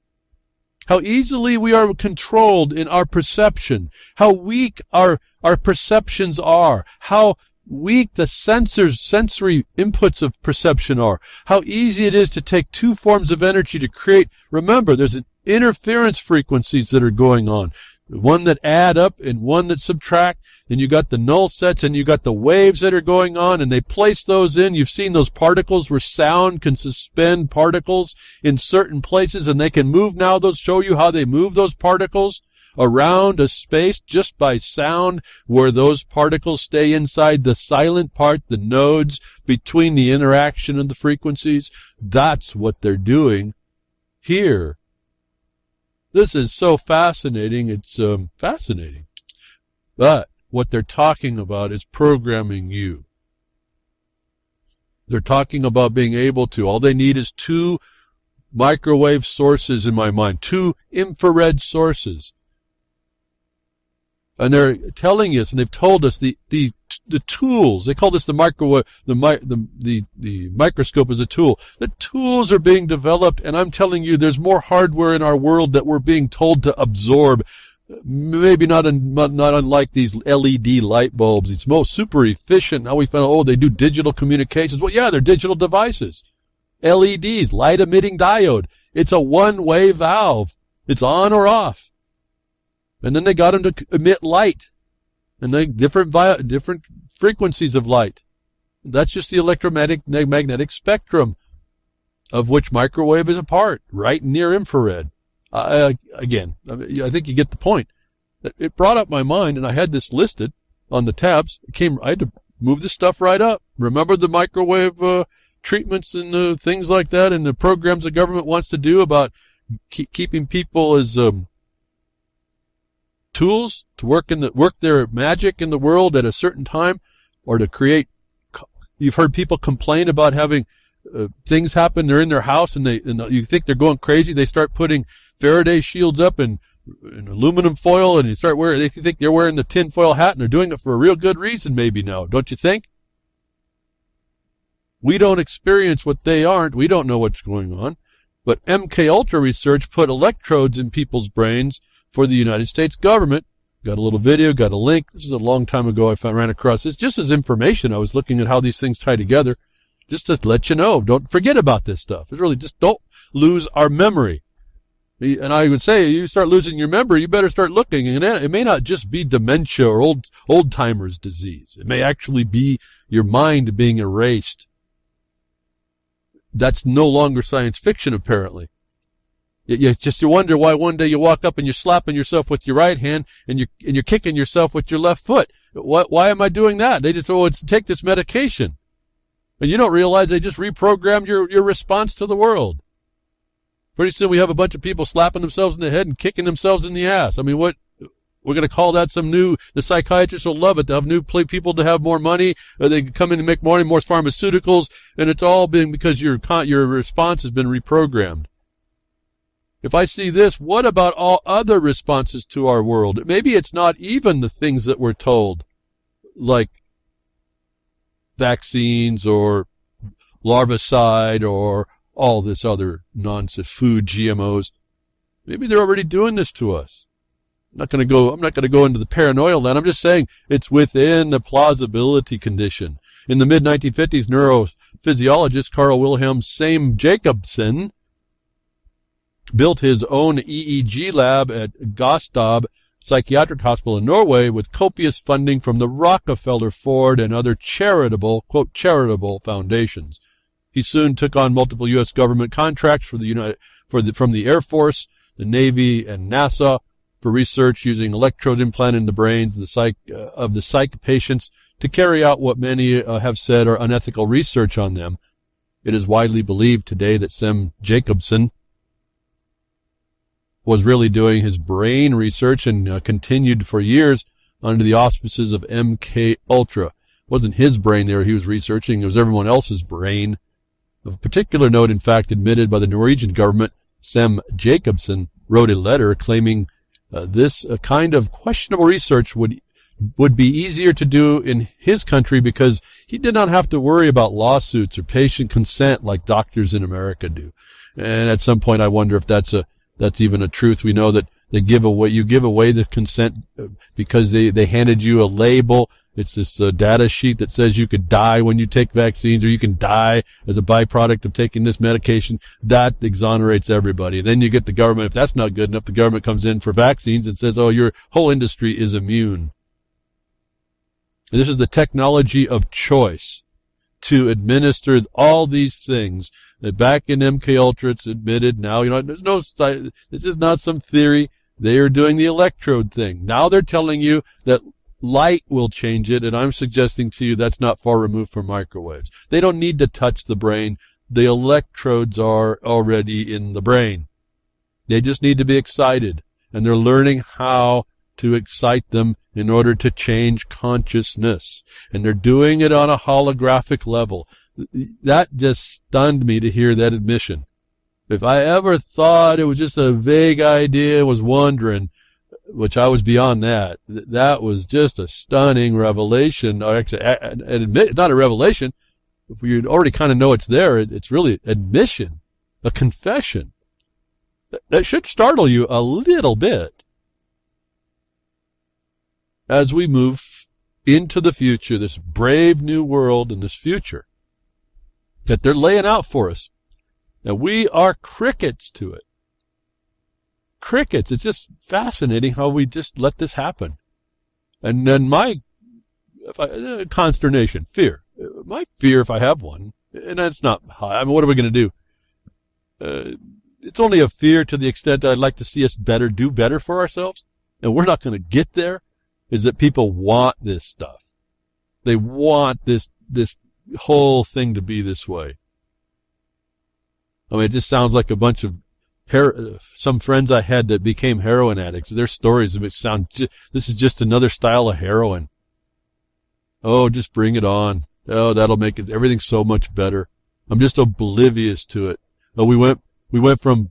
How easily we are controlled in our perception. How weak our perceptions are. How weak the sensory inputs of perception are. How easy it is to take 2 forms of energy to create. Remember, there's interference frequencies that are going on. One that add up and one that subtract. And you got the null sets and you got the waves that are going on, and they place those in. You've seen those particles where sound can suspend particles in certain places, and they can move now. Those show you how they move those particles around a space just by sound, where those particles stay inside the silent part, the nodes between the interaction of the frequencies. That's what they're doing here. This is so fascinating. It's fascinating. But what they're talking about is programming you. They're talking about being able to. All they need is 2 microwave sources in my mind, 2 infrared sources. And they're telling us, and they've told us the tools. They call this the microwave. The microscope is a tool. The tools are being developed, and I'm telling you, there's more hardware in our world that we're being told to absorb. Maybe not unlike these LED light bulbs. It's most super efficient. Now we found, they do digital communications. Well, yeah, they're digital devices. LEDs, light emitting diode. It's a one-way valve. It's on or off. And then they got them to emit light. And they different frequencies of light. That's just the electromagnetic spectrum of which microwave is a part, right near infrared. Again, I think you get the point. It brought up my mind, and I had this listed on the tabs. I had to move this stuff right up. Remember the microwave treatments and things like that, and the programs the government wants to do about keeping people as tools to work their magic in the world at a certain time, or to create. You've heard people complain about having things happen. They're in their house, and you think they're going crazy. They start putting Faraday shields up and aluminum foil, and they think they're wearing the tin foil hat, and they're doing it for a real good reason maybe now, don't you think? We don't experience what they aren't. We don't know what's going on. But MKUltra research put electrodes in people's brains for the United States government. Got a little video, got a link. This is a long time ago I ran across this. Just as information, I was looking at how these things tie together. Just to let you know, don't forget about this stuff. It's really just don't lose our memory. And I would say, you start losing your memory, you better start looking. And it may not just be dementia or old-timers disease. It may actually be your mind being erased. That's no longer science fiction, apparently. You wonder why one day you walk up and you're slapping yourself with your right hand and you're kicking yourself with your left foot. Why am I doing that? They just, take this medication. And you don't realize they just reprogrammed your response to the world. Pretty soon we have a bunch of people slapping themselves in the head and kicking themselves in the ass. I mean, what? We're going to call that the psychiatrists will love it. They'll have new people to have more money. They come in and make more pharmaceuticals. And it's all been because your response has been reprogrammed. If I see this, what about all other responses to our world? Maybe it's not even the things that we're told, like vaccines or larvicide or all this other nonsense, food, GMOs. Maybe they're already doing this to us. I'm not going to go into the paranoia land. I'm just saying it's within the plausibility condition. In the mid-1950s, neurophysiologist Carl Wilhelm Jacobsen built his own EEG lab at Gostad Psychiatric Hospital in Norway with copious funding from the Rockefeller, Ford, and other charitable, quote, charitable foundations. He soon took on multiple U.S. government contracts from the Air Force, the Navy, and NASA for research using electrodes implanted in the brains of the psych patients to carry out what many have said are unethical research on them. It is widely believed today that Sem Jacobsen was really doing his brain research and continued for years under the auspices of MKUltra. It wasn't his brain there he was researching, it was everyone else's brain. Of particular note, in fact, admitted by the Norwegian government, Sem Jacobsen wrote a letter claiming this kind of questionable research would be easier to do in his country because he did not have to worry about lawsuits or patient consent like doctors in America do. And at some point I wonder if that's even a truth. We know that you give away the consent because they handed you a label. It's this data sheet that says you could die when you take vaccines or you can die as a byproduct of taking this medication. That exonerates everybody. Then you get the government. If that's not good enough, the government comes in for vaccines and says, oh, your whole industry is immune. And this is the technology of choice to administer all these things. That back in MKUltra, it's admitted now, this is not some theory. They are doing the electrode thing. Now they're telling you that light will change it, and I'm suggesting to you that's not far removed from microwaves. They don't need to touch the brain. The electrodes are already in the brain. They just need to be excited, and they're learning how to excite them in order to change consciousness. And they're doing it on a holographic level. That just stunned me to hear that admission. If I ever thought it was just a vague idea, was wondering, which I was beyond that. That was just a stunning revelation. Or actually, not a revelation. If you already kind of know it's there, it's really admission, a confession. That should startle you a little bit. As we move into the future, this brave new world and this future that they're laying out for us, and we are crickets to it. Crickets. It's just fascinating how we just let this happen. And then consternation, fear. My fear, if I have one, and it's not high. I mean, what are we going to do? It's only a fear to the extent that I'd like to see us do better for ourselves, and we're not going to get there, is that people want this stuff. They want this whole thing to be this way. I mean, it just sounds like a bunch of some friends I had that became heroin addicts. Their stories of it sound, this is just another style of heroin. Oh, just bring it on. Oh, that'll make everything so much better. I'm just oblivious to it. Oh, we went from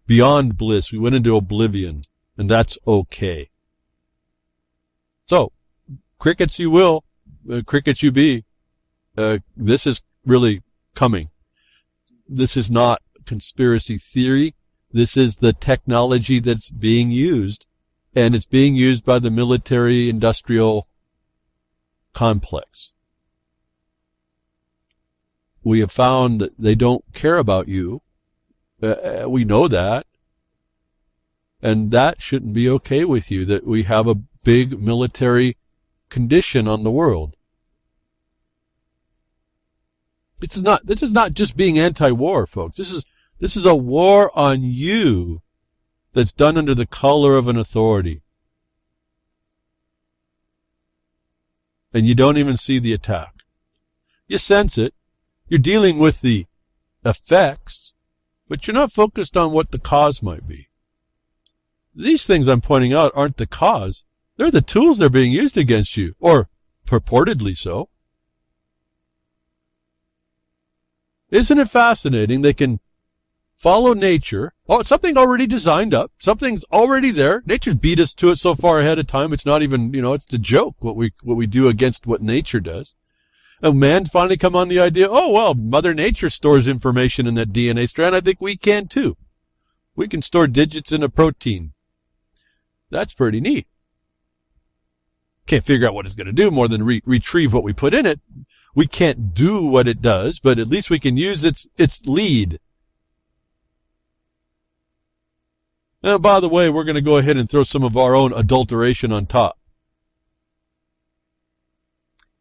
beyond bliss. We went into oblivion, and that's okay. So, crickets you will, crickets you be. This is really coming. This is not conspiracy theory. This is the technology that's being used, and it's being used by the military-industrial complex. We have found that they don't care about you. We know that. And that shouldn't be okay with you, that we have a big military condition on the world. This is not just being anti-war, folks. This is a war on you that's done under the color of an authority. And you don't even see the attack. You sense it. You're dealing with the effects, but you're not focused on what the cause might be. These things I'm pointing out aren't the cause. They're the tools that are being used against you, or purportedly so. Isn't it fascinating? They can follow nature. Oh, something already designed up. Something's already there. Nature's beat us to it so far ahead of time. It's not even, it's a joke what we do against what nature does. And man finally come on the idea, oh, well, Mother Nature stores information in that DNA strand. I think we can too. We can store digits in a protein. That's pretty neat. Can't figure out what it's going to do more than retrieve what we put in it. We can't do what it does, but at least we can use its lead. Now, by the way, we're going to go ahead and throw some of our own adulteration on top.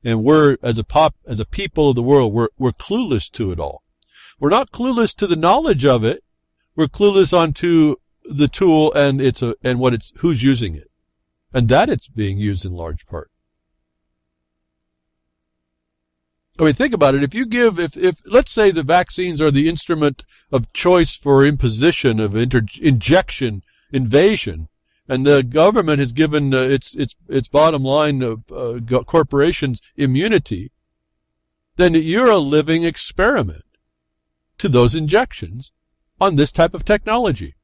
And we're, as a people of the world, we're clueless to it all. We're not clueless to the knowledge of it. We're clueless onto the tool and who's using it, and that it's being used in large part. I mean, think about it. If let's say the vaccines are the instrument of choice for imposition of injection, invasion, and the government has given its bottom line corporations immunity, then you're a living experiment to those injections on this type of technology.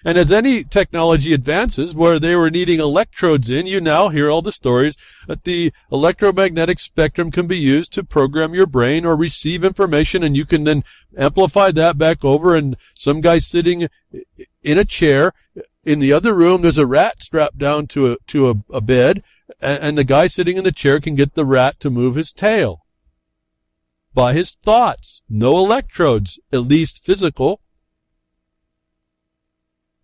And as any technology advances, where they were needing electrodes in, you now hear all the stories that the electromagnetic spectrum can be used to program your brain or receive information, and you can then amplify that back over, and some guy sitting in a chair in the other room, there's a rat strapped down to a bed, and the guy sitting in the chair can get the rat to move his tail by his thoughts. No electrodes, at least physical.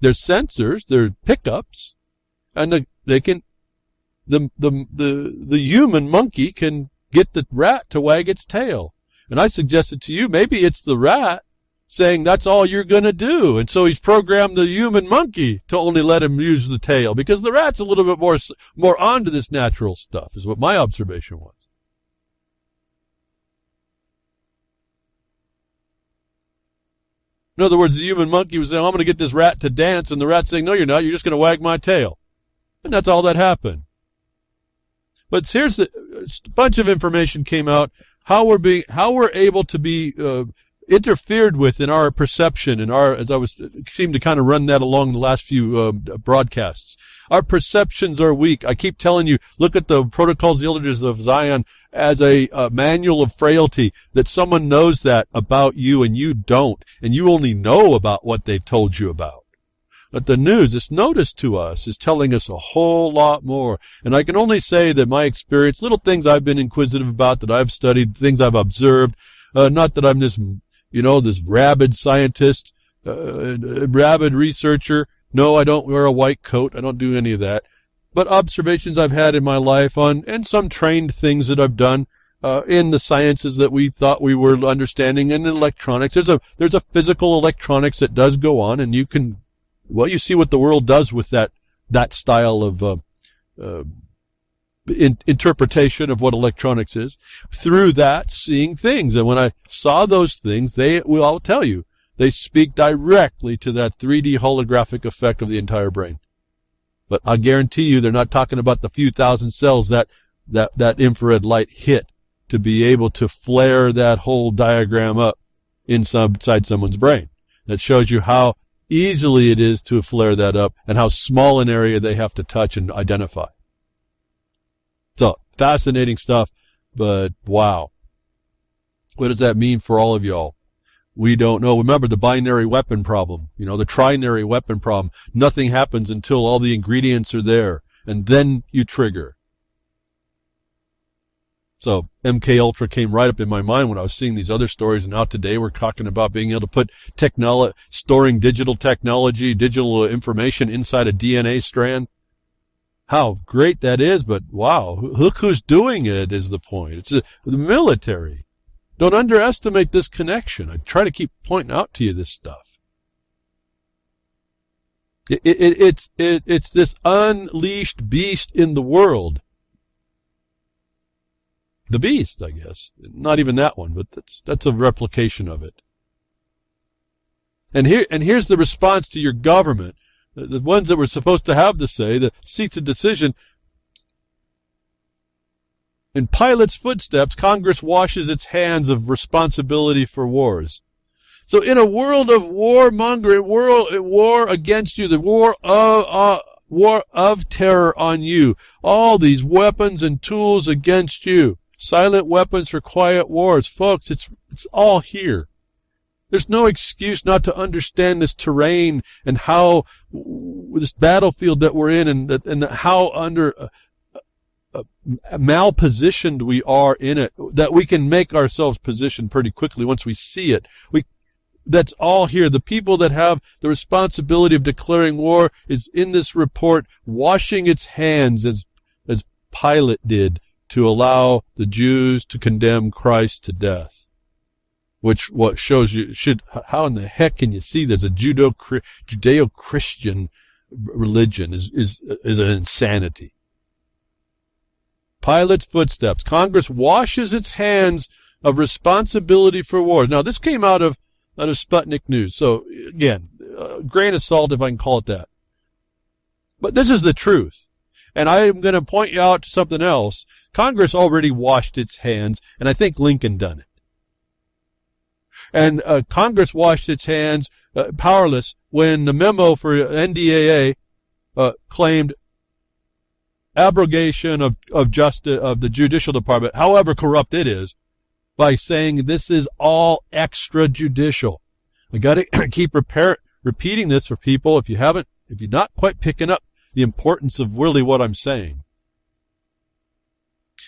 There's sensors, there's pickups, and the human monkey can get the rat to wag its tail. And I suggested to you, maybe it's the rat saying that's all you're going to do. And so he's programmed the human monkey to only let him use the tail, because the rat's a little bit more onto this natural stuff, is what my observation was. In other words, the human monkey was saying, I'm going to get this rat to dance, and the rat's saying, no, you're not, you're just going to wag my tail. And that's all that happened. But here's a bunch of information came out, how we're able to be interfered with in our perception, as I seemed to kind of run that along the last few broadcasts. Our perceptions are weak. I keep telling you, look at the Protocols of the Elders of Zion as a manual of frailty, that someone knows that about you and you don't, and you only know about what they've told you about. But the news, this notice to us, is telling us a whole lot more. And I can only say that my experience, little things I've been inquisitive about, that I've studied, things I've observed, not that I'm this rabid scientist, rabid researcher. No, I don't wear a white coat. I don't do any of that. But observations I've had in my life and some trained things that I've done in the sciences that we thought we were understanding, and in electronics. There's a physical electronics that does go on, and you see what the world does with that style of interpretation of what electronics is, through that seeing things. And when I saw those things, I'll tell you, they speak directly to that 3D holographic effect of the entire brain. But I guarantee you they're not talking about the few thousand cells that infrared light hit to be able to flare that whole diagram up inside someone's brain. That shows you how easily it is to flare that up, and how small an area they have to touch and identify. So, fascinating stuff, but wow. What does that mean for all of y'all? We don't know. Remember the binary weapon problem, the trinary weapon problem. Nothing happens until all the ingredients are there, and then you trigger. So MK Ultra came right up in my mind when I was seeing these other stories, and now today we're talking about being able to put storing digital technology, digital information inside a DNA strand. How great that is, but wow, look who's doing it is the point. It's the military. Don't underestimate this connection. I try to keep pointing out to you this stuff. It's this unleashed beast in the world. The beast, I guess. Not even that one, but that's a replication of it. And here's the response to your government. The ones that were supposed to have the say, the seats of decision. In Pilate's footsteps, Congress washes its hands of responsibility for wars. So in a world of warmongering, war against you, the war of terror on you, all these weapons and tools against you, silent weapons for quiet wars. Folks, it's all here. There's no excuse not to understand this terrain and how this battlefield that we're in and how under malpositioned we are in it, that we can make ourselves positioned pretty quickly once we see it. That's all here. The people that have the responsibility of declaring war is in this report washing its hands as Pilate did to allow the Jews to condemn Christ to death. Which what shows you how in the heck can you see there's a Judeo-Christian religion is an insanity. Pilate's footsteps. Congress washes its hands of responsibility for war. Now, this came out of Sputnik News. So, again, grain of salt, if I can call it that. But this is the truth. And I'm going to point you out to something else. Congress already washed its hands, and I think Lincoln done it. And Congress washed its hands powerless when the memo for NDAA claimed abrogation of the judicial department, however corrupt it is, by saying this is all extrajudicial. I got to keep repeating this for people if you're not quite picking up the importance of really what I'm saying.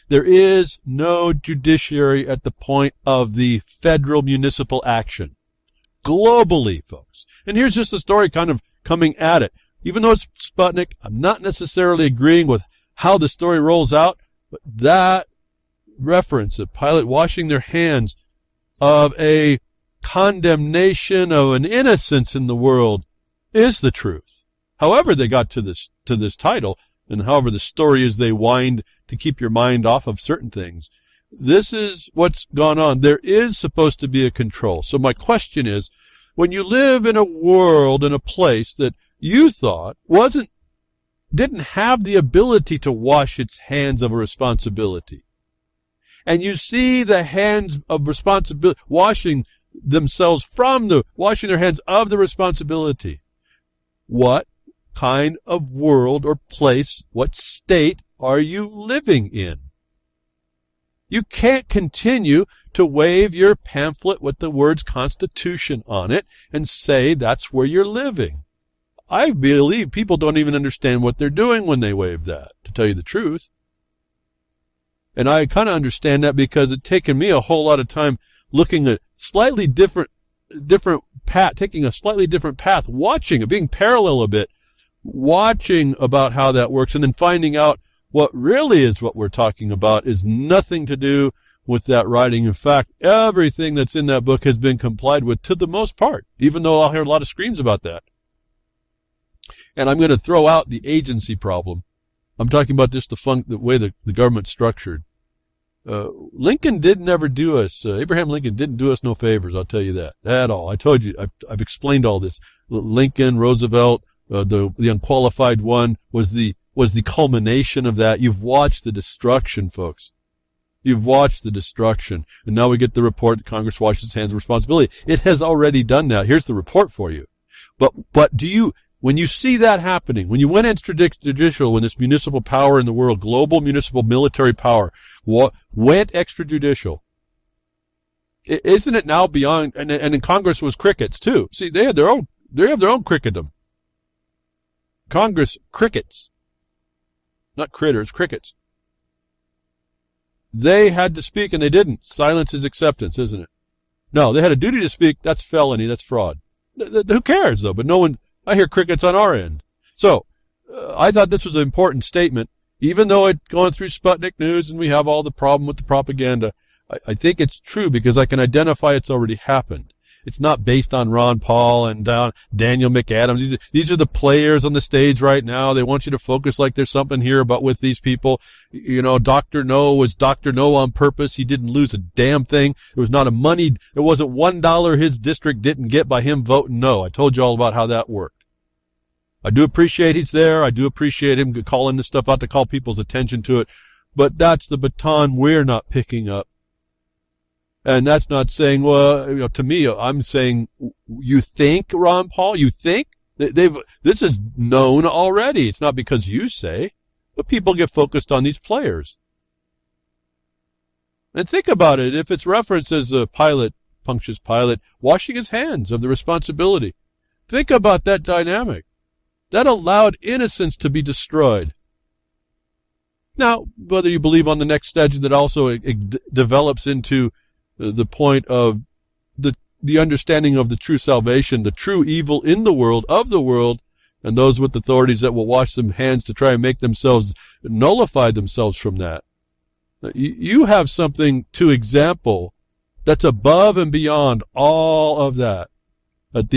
There is no judiciary at the point of the federal municipal action. Globally, folks. And here's just a story kind of coming at it. Even though it's Sputnik, I'm not necessarily agreeing with how the story rolls out, but that reference of Pilate washing their hands of a condemnation of an innocence in the world is the truth. However they got to this title, and however the story is they wind to keep your mind off of certain things, this is what's gone on. There is supposed to be a control. So my question is, when you live in a world, in a place that you thought didn't have the ability to wash its hands of a responsibility, and you see the hands of responsibility washing themselves washing their hands of the responsibility, what kind of world or place, what state are you living in? You can't continue to wave your pamphlet with the words Constitution on it and say that's where you're living. I believe people don't even understand what they're doing when they wave that, to tell you the truth. And I kind of understand that because it's taken me a whole lot of time looking at slightly different path, taking a slightly different path, watching it, being parallel a bit, watching about how that works, and then finding out what really is what we're talking about is nothing to do with that writing. In fact, everything that's in that book has been complied with to the most part, even though I'll hear a lot of screams about that. And I'm going to throw out the agency problem. I'm talking about just the way the government's structured. Lincoln did never do us, Abraham Lincoln didn't do us no favors, I'll tell you that, at all. I told you, I've explained all this. Lincoln, Roosevelt, the unqualified one was the culmination of that. You've watched the destruction, folks. You've watched the destruction. And now we get the report that Congress washes its hands of responsibility. It has already done that. Here's the report for you. But when you see that happening, when you went extrajudicial, when this municipal power in the world, global municipal military power, went extrajudicial, Isn't it now beyond? And in Congress was crickets too. See, they have their own cricketdom. Congress crickets, not critters, crickets. They had to speak and they didn't. Silence is acceptance, isn't it? No, they had a duty to speak. That's felony. That's fraud. Who cares though? But no one. I hear crickets on our end. So I thought this was an important statement, even though it's going through Sputnik News and we have all the problem with the propaganda. I think it's true because I can identify it's already happened. It's not based on Ron Paul and Daniel McAdams. These are the players on the stage right now. They want you to focus like there's something here about with these people. You know, Dr. No was Dr. No on purpose. He didn't lose a damn thing. It was not a money. It wasn't $1 his district didn't get by him voting no. I told you all about how that worked. I do appreciate he's there. I do appreciate him calling this stuff out to call people's attention to it. But that's the baton we're not picking up. And that's not saying, well, you know, to me, I'm saying, you think, Ron Paul, you think? This is known already. It's not because you say, but people get focused on these players. And think about it. If it's referenced as a pilot, Pontius Pilate, washing his hands of the responsibility. Think about that dynamic. That allowed innocence to be destroyed. Now, whether you believe on the next statute that also it develops into the point of the understanding of the true salvation, the true evil in the world, of the world, and those with authorities that will wash them hands to try and make themselves, nullify themselves from that. You have something to example that's above and beyond all of that. That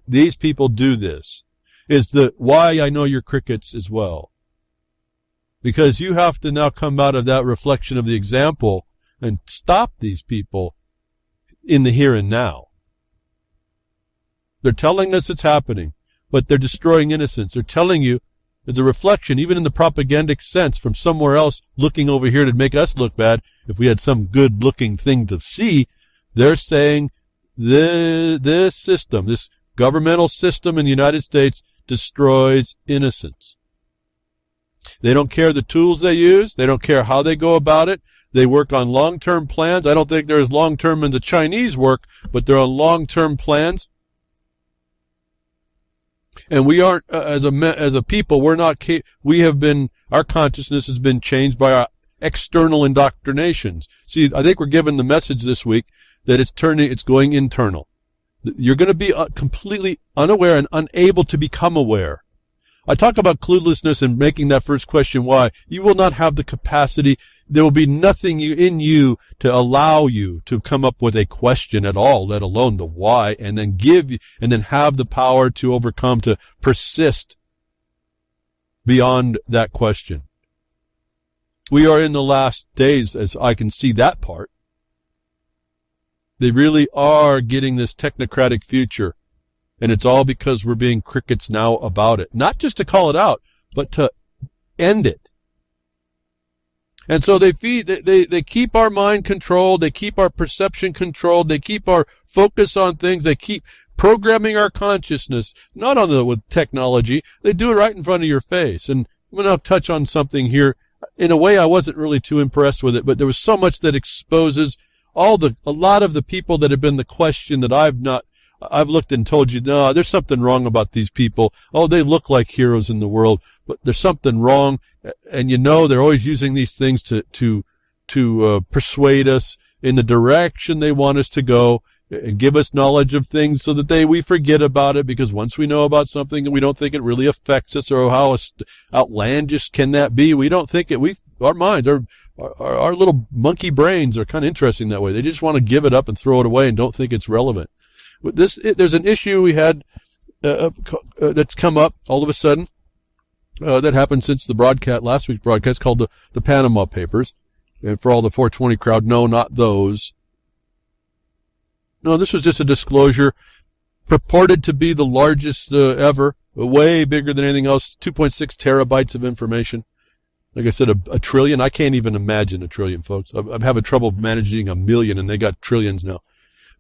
these people do this is why I know you're crickets as well. Because you have to now come out of that reflection of the example and stop these people in the here and now. They're telling us it's happening, but they're destroying innocence. They're telling you there's a reflection, even in the propagandic sense, from somewhere else looking over here to make us look bad. If we had some good-looking thing to see, they're saying this system, this governmental system in the United States, destroys innocence. They don't care the tools they use. They don't care how they go about it. They work on long-term plans. I don't think they're as long-term in the Chinese work, but they're on long-term plans. And we aren't, as a people, our consciousness has been changed by our external indoctrinations. See, I think we're given the message this week that it's going internal. You're going to be completely unaware and unable to become aware. I talk about cluelessness and making that first question why. You will not have the capacity. There will be nothing in you to allow you to come up with a question at all, let alone the why, and then have the power to overcome, to persist beyond that question. We are in the last days, as I can see that part. They really are getting this technocratic future. And it's all because we're being crickets now about it. Not just to call it out, but to end it. And so they keep our mind controlled, they keep our perception controlled, they keep our focus on things, they keep programming our consciousness, not with technology, they do it right in front of your face. And I'm going to touch on something here. In a way, I wasn't really too impressed with it, but there was so much that exposes a lot of the people that have been the question that I've looked and told you, no, there's something wrong about these people. Oh, they look like heroes in the world, but there's something wrong. And they're always using these things to persuade us in the direction they want us to go and give us knowledge of things so that we forget about it, because once we know about something and we don't think it really affects us, or how outlandish can that be, we don't think it. Our minds, our little monkey brains are kind of interesting that way. They just want to give it up and throw it away and don't think it's relevant. There's an issue we had that's come up all of a sudden that happened since last week's broadcast, called the Panama Papers. And for all the 420 crowd, no, not those. No, this was just a disclosure purported to be the largest ever, way bigger than anything else, 2.6 terabytes of information. Like I said, a trillion. I can't even imagine a trillion, folks. I'm having trouble managing a million, and they got trillions now.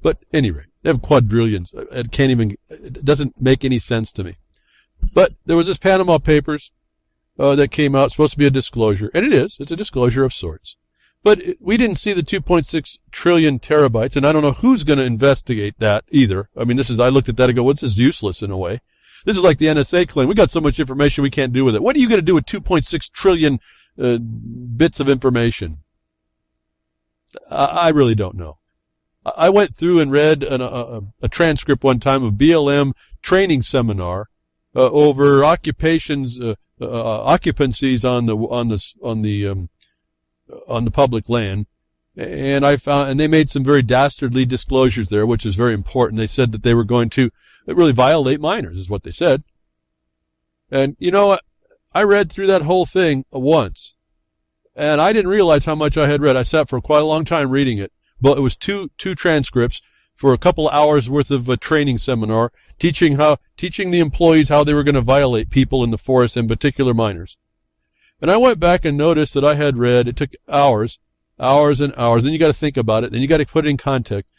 But anyway, they have quadrillions. It doesn't make any sense to me. But there was this Panama Papers that came out, supposed to be a disclosure. And it is. It's a disclosure of sorts. But we didn't see the 2.6 trillion terabytes, and I don't know who's going to investigate that either. I mean, I looked at that and go, well, this is useless in a way. This is like the NSA claim. We got so much information we can't do with it. What are you going to do with 2.6 trillion bits of information? I really don't know. I went through and read a transcript one time of BLM training seminar over occupancies on the public land, and they made some very dastardly disclosures there, which is very important. They said that they were going to really violate minors, is what they said. And you know what? I read through that whole thing once, and I didn't realize how much I had read. I sat for quite a long time reading it, but it was two transcripts for a couple of hours worth of a training seminar teaching the employees how they were going to violate people in the forest, in particular minors. And I went back and noticed that I had read, it took hours and hours. Then you got to think about it. Then you got to put it in context.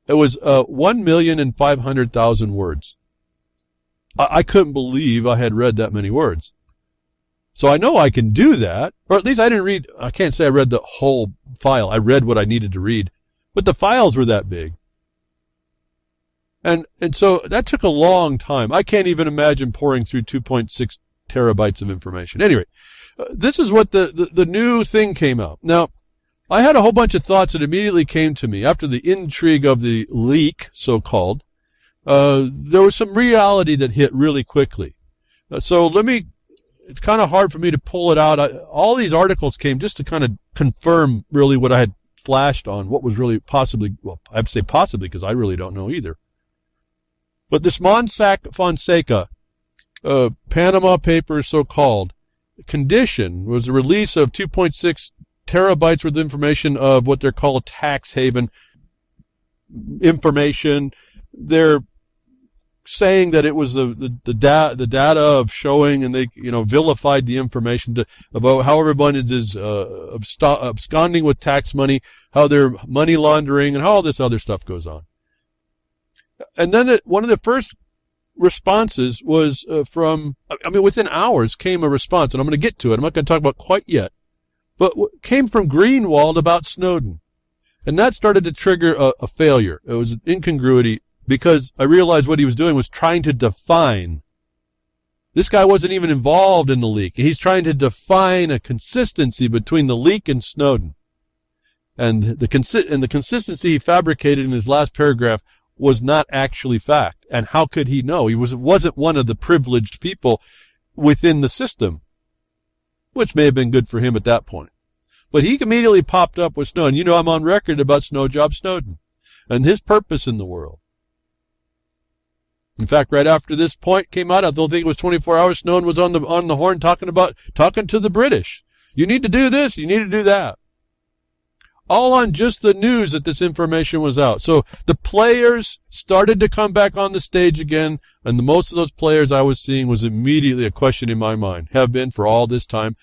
It was 1,500,000 words. I couldn't believe I had read that many words. So I know I can do that, or at least I can't say I read the whole file. I read what I needed to read, but the files were that big. And so that took a long time. I can't even imagine pouring through 2.6 terabytes of information. Anyway, this is what the new thing came out. Now, I had a whole bunch of thoughts that immediately came to me after the intrigue of the leak, so-called. There was some reality that hit really quickly. It's kind of hard for me to pull it out. All these articles came just to kind of confirm really what I had flashed on, what was really possibly, well, I have to say possibly because I really don't know either. But this Mossack Fonseca, Panama Papers so-called, condition was the release of 2.6 terabytes worth of information of what they're called tax haven information. They're saying that it was the data of showing, and they vilified the information about how everyone is absconding with tax money, how they're money laundering, and how all this other stuff goes on. And then one of the first responses was within hours came a response, and I'm going to get to it. I'm not going to talk about it quite yet. But came from Greenwald about Snowden. And that started to trigger a failure. It was an incongruity because I realized what he was doing was trying to define. This guy wasn't even involved in the leak. He's trying to define a consistency between the leak and Snowden. And the consistency he fabricated in his last paragraph was not actually fact. And how could he know? He wasn't one of the privileged people within the system, which may have been good for him at that point. But he immediately popped up with Snowden. I'm on record about Snowden and his purpose in the world. In fact, right after this point came out, I don't think it was 24 hours, Snowden was on the horn talking to the British. You need to do this, you need to do that. All on just the news that this information was out. So the players started to come back on the stage again, and most of those players I was seeing was immediately a question in my mind. Have been for all this time.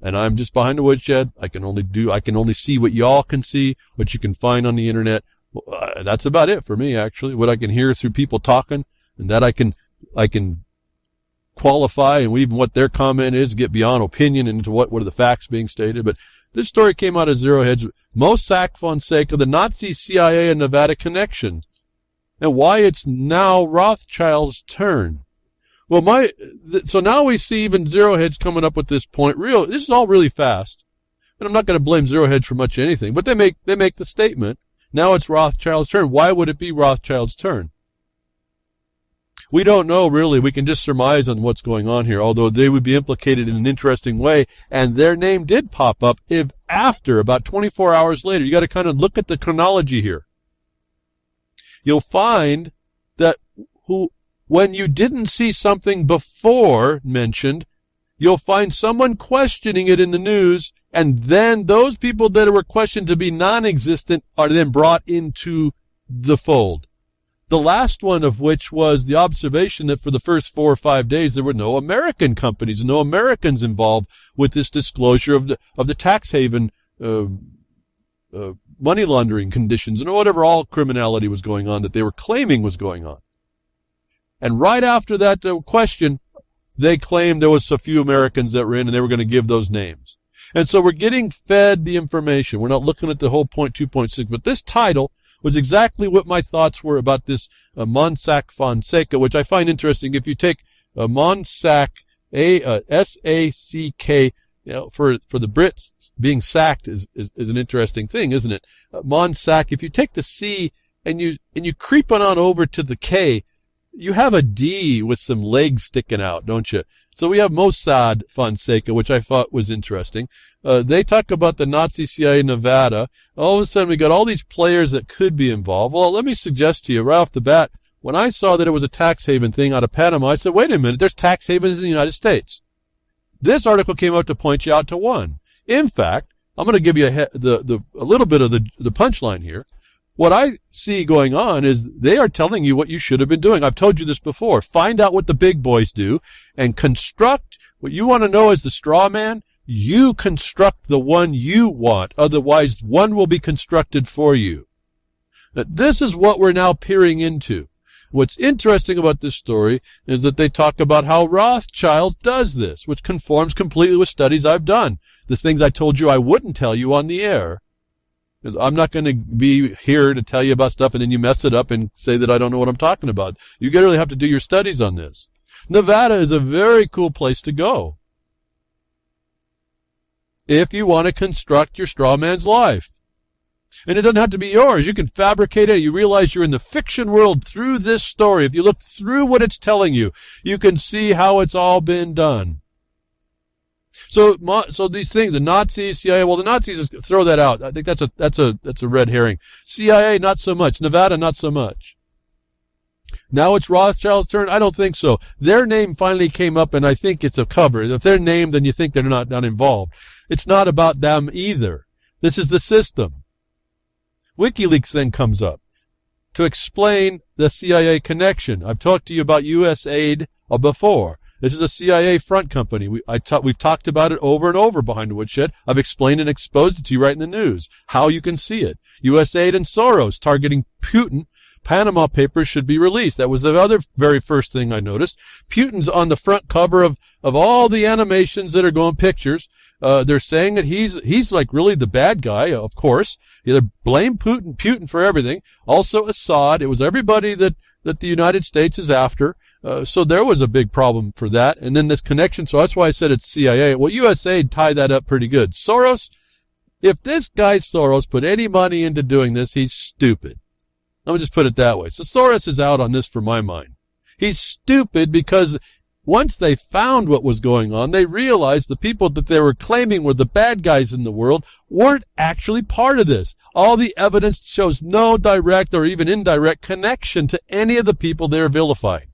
And I'm just behind the woodshed. I can only see what y'all can see, what you can find on the internet. That's about it for me, actually. What I can hear through people talking, and that I can qualify, and even what their comment is, get beyond opinion and into what are the facts being stated. But this story came out of Zero Hedge. Mossack Fonseca, the Nazi CIA and Nevada connection, and why it's now Rothschild's turn. Well, so now we see even Zero Hedge coming up with this point. This is all really fast, and I'm not going to blame Zero Hedge for much anything. But they make the statement. Now it's Rothschild's turn. Why would it be Rothschild's turn? We don't know really. We can just surmise on what's going on here. Although they would be implicated in an interesting way, and their name did pop up after about 24 hours later. You got to kind of look at the chronology here. You'll find that when you didn't see something before mentioned, you'll find someone questioning it in the news, and then those people that were questioned to be non-existent are then brought into the fold. The last one of which was the observation that for the first 4 or 5 days there were no American companies, no Americans involved with this disclosure of the tax haven money laundering conditions and whatever all criminality was going on that they were claiming was going on. And right after that question, they claimed there was a few Americans that were in, and they were going to give those names. And so we're getting fed the information. We're not looking at the whole point 2.6. But this title was exactly what my thoughts were about this Mossack Fonseca, which I find interesting. If you take Mossack, S-A-C-K, for the Brits, being sacked is an interesting thing, isn't it? Mossack, if you take the C and you creep on over to the K, you have a D with some legs sticking out, don't you? So we have Mossad Fonseca, which I thought was interesting. They talk about the Nazi CIA Nevada. All of a sudden, we got all these players that could be involved. Well, let me suggest to you right off the bat, when I saw that it was a tax haven thing out of Panama, I said, wait a minute, there's tax havens in the United States. This article came out to point you out to one. In fact, I'm going to give you a little bit of the punchline here. What I see going on is they are telling you what you should have been doing. I've told you this before. Find out what the big boys do and construct what you want to know as the straw man. You construct the one you want. Otherwise, one will be constructed for you. Now, this is what we're now peering into. What's interesting about this story is that they talk about how Rothschild does this, which conforms completely with studies I've done. The things I told you I wouldn't tell you on the air. Because I'm not going to be here to tell you about stuff and then you mess it up and say that I don't know what I'm talking about. You really have to do your studies on this. Nevada is a very cool place to go if you want to construct your straw man's life. And it doesn't have to be yours. You can fabricate it. You realize you're in the fiction world through this story. If you look through what it's telling you, you can see how it's all been done. So these things, the Nazis, CIA, well, the Nazis, throw that out. I think that's a red herring. CIA, not so much. Nevada, not so much. Now it's Rothschild's turn? I don't think so. Their name finally came up, and I think it's a cover. If they're named, then you think they're not involved. It's not about them either. This is the system. WikiLeaks then comes up to explain the CIA connection. I've talked to you about USAID before. This is a CIA front company. We've talked about it over and over behind the woodshed. I've explained and exposed it to you right in the news, how you can see it. USAID and Soros targeting Putin. Panama Papers should be released. That was the other very first thing I noticed. Putin's on the front cover of all the animations that are going pictures. They're saying that he's like really the bad guy, of course. They blame Putin for everything. Also Assad. It was everybody that the United States is after. So there was a big problem for that. And then this connection, so that's why I said it's CIA. Well, USAID tied that up pretty good. Soros, if this guy Soros put any money into doing this, he's stupid. Let me just put it that way. So Soros is out on this for my mind. He's stupid because once they found what was going on, they realized the people that they were claiming were the bad guys in the world weren't actually part of this. All the evidence shows no direct or even indirect connection to any of the people they're vilifying.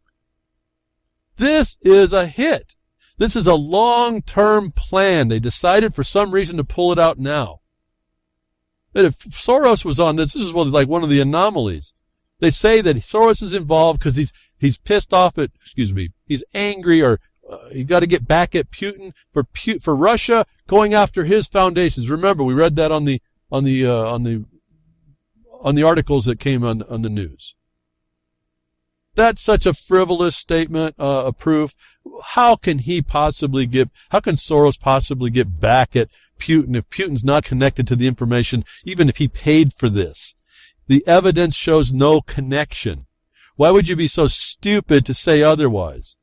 This is a hit. This is a long-term plan. They decided for some reason to pull it out now. And if Soros was on this is like one of the anomalies. They say that Soros is involved because he's pissed off at, he's angry or you got to get back at Putin for Russia going after his foundations. Remember, we read that on the articles that came on the news. That's such a frivolous statement of proof. How can Soros possibly get back at Putin if Putin's not connected to the information, even if he paid for this? The evidence shows no connection. Why would you be so stupid to say otherwise?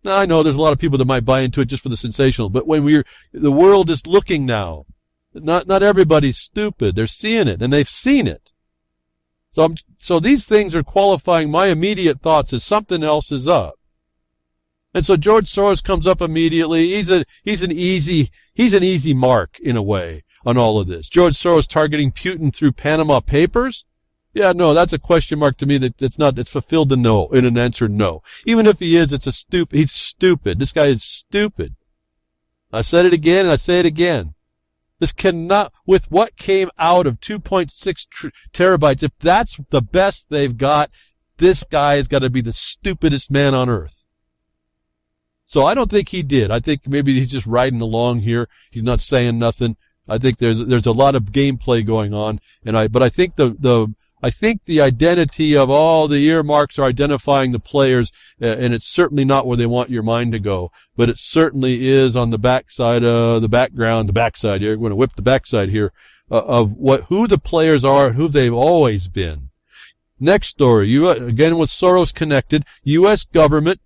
Now, I know there's a lot of people that might buy into it just for the sensational, but when the world is looking now, not everybody's stupid. They're seeing it, and they've seen it. So these things are qualifying my immediate thoughts as something else is up. And so George Soros comes up immediately. He's an easy mark in a way on all of this. George Soros targeting Putin through Panama Papers? Yeah, no, that's a question mark to me it's fulfilled in an answer no. Even if he is, he's stupid. This guy is stupid. I said it again and I say it again. This cannot, with what came out of 2.6 terabytes, if that's the best they've got, this guy has got to be the stupidest man on earth. So I don't think he did. I think maybe he's just riding along here. He's not saying nothing. I think there's a lot of gameplay going on, but I think the I think the identity of all the earmarks are identifying the players, and it's certainly not where they want your mind to go, but it certainly is on the backside, the backside here. We're going to whip the backside here of who the players are, who they've always been. Next story, again with Soros connected, U.S. government,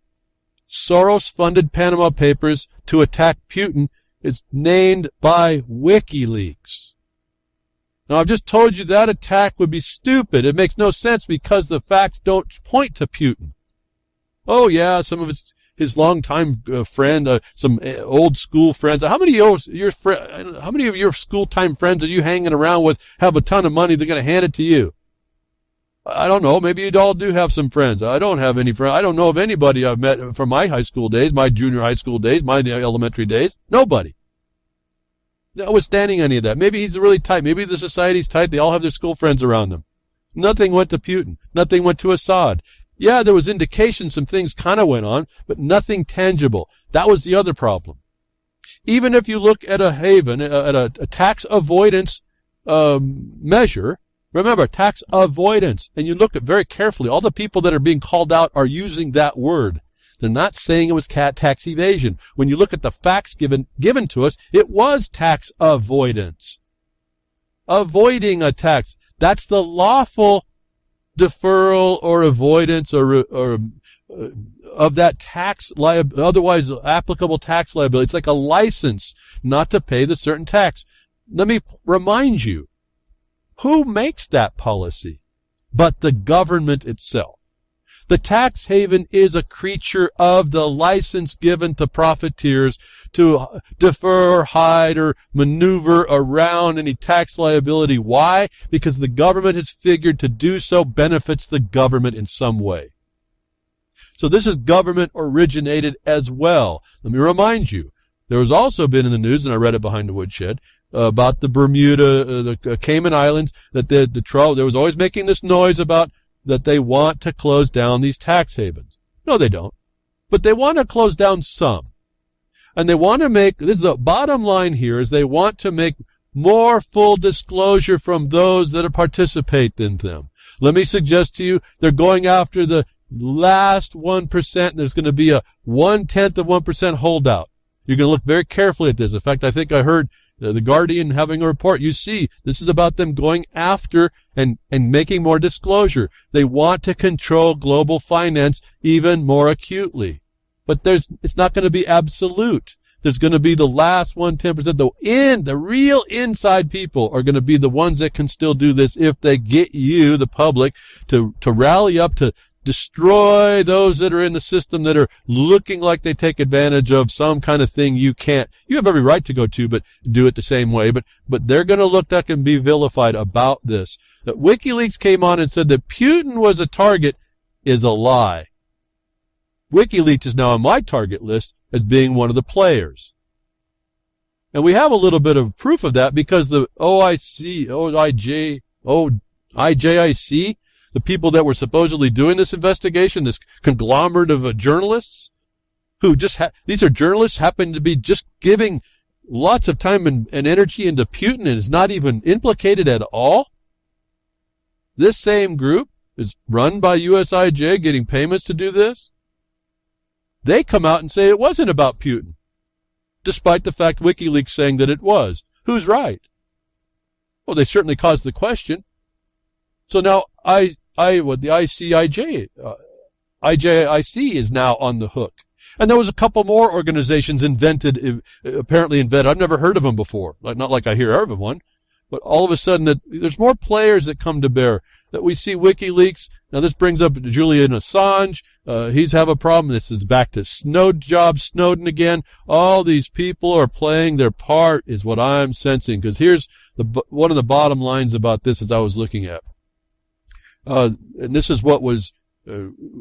Soros-funded Panama Papers to attack Putin is named by WikiLeaks. Now, I've just told you that attack would be stupid. It makes no sense because the facts don't point to Putin. Oh, yeah, some of his longtime friend, some old school friends. How many of your school time friends are you hanging around with have a ton of money? They're going to hand it to you. I don't know. Maybe you all do have some friends. I don't have any friends. I don't know of anybody I've met from my high school days, my junior high school days, my elementary days. Nobody. Notwithstanding any of that. Maybe he's really tight. Maybe the society's tight. They all have their school friends around them. Nothing went to Putin. Nothing went to Assad. Yeah, there was indication some things kind of went on, but nothing tangible. That was the other problem. Even if you look at a haven, at a tax avoidance measure, remember, tax avoidance, and you look at very carefully, all the people that are being called out are using that word. They're not saying it was tax evasion. When you look at the facts given to us, it was tax avoidance. Avoiding a tax. That's the lawful deferral or avoidance or of that tax otherwise applicable tax liability. It's like a license not to pay the certain tax. Let me remind you, who makes that policy but the government itself? The tax haven is a creature of the license given to profiteers to defer, hide, or maneuver around any tax liability. Why? Because the government has figured to do so benefits the government in some way. So this is government originated as well. Let me remind you, there has also been in the news, and I read it behind the woodshed, about the Bermuda, the Cayman Islands, that there was always making this noise about that they want to close down these tax havens. No, they don't. But they want to close down some. And they want to make, this is the bottom line here, is they want to make more full disclosure from those that participate in them. Let me suggest to you, they're going after the last 1%. There's going to be a 1/10 of 1% holdout. You're going to look very carefully at this. In fact, I think I heard the Guardian having a report. You see, this is about them going after and making more disclosure. They want to control global finance even more acutely. But it's not going to be absolute. There's going to be the last 1/10%. The real inside people are going to be the ones that can still do this if they get you, the public, to rally up to destroy those that are in the system that are looking like they take advantage of some kind of thing you can't. You have every right to go to, but do it the same way. But they're going to look like and be vilified about this. That WikiLeaks came on and said that Putin was a target is a lie. WikiLeaks is now on my target list as being one of the players. And we have a little bit of proof of that because the IJIC, the people that were supposedly doing this investigation, this conglomerate of journalists, who these are journalists, happen to be just giving lots of time and energy into Putin and is not even implicated at all. This same group is run by USIJ, getting payments to do this. They come out and say it wasn't about Putin, despite the fact WikiLeaks saying that it was. Who's right? Well, they certainly caused the question. So now the IJIC is now on the hook. And there was a couple more organizations apparently invented. I've never heard of them before. Not like I hear of one. But all of a sudden, there's more players that come to bear. That we see WikiLeaks. Now this brings up Julian Assange. He's have a problem. This is back to Snowden again. All these people are playing their part is what I'm sensing. Because here's one of the bottom lines about this as I was looking at. And this is what was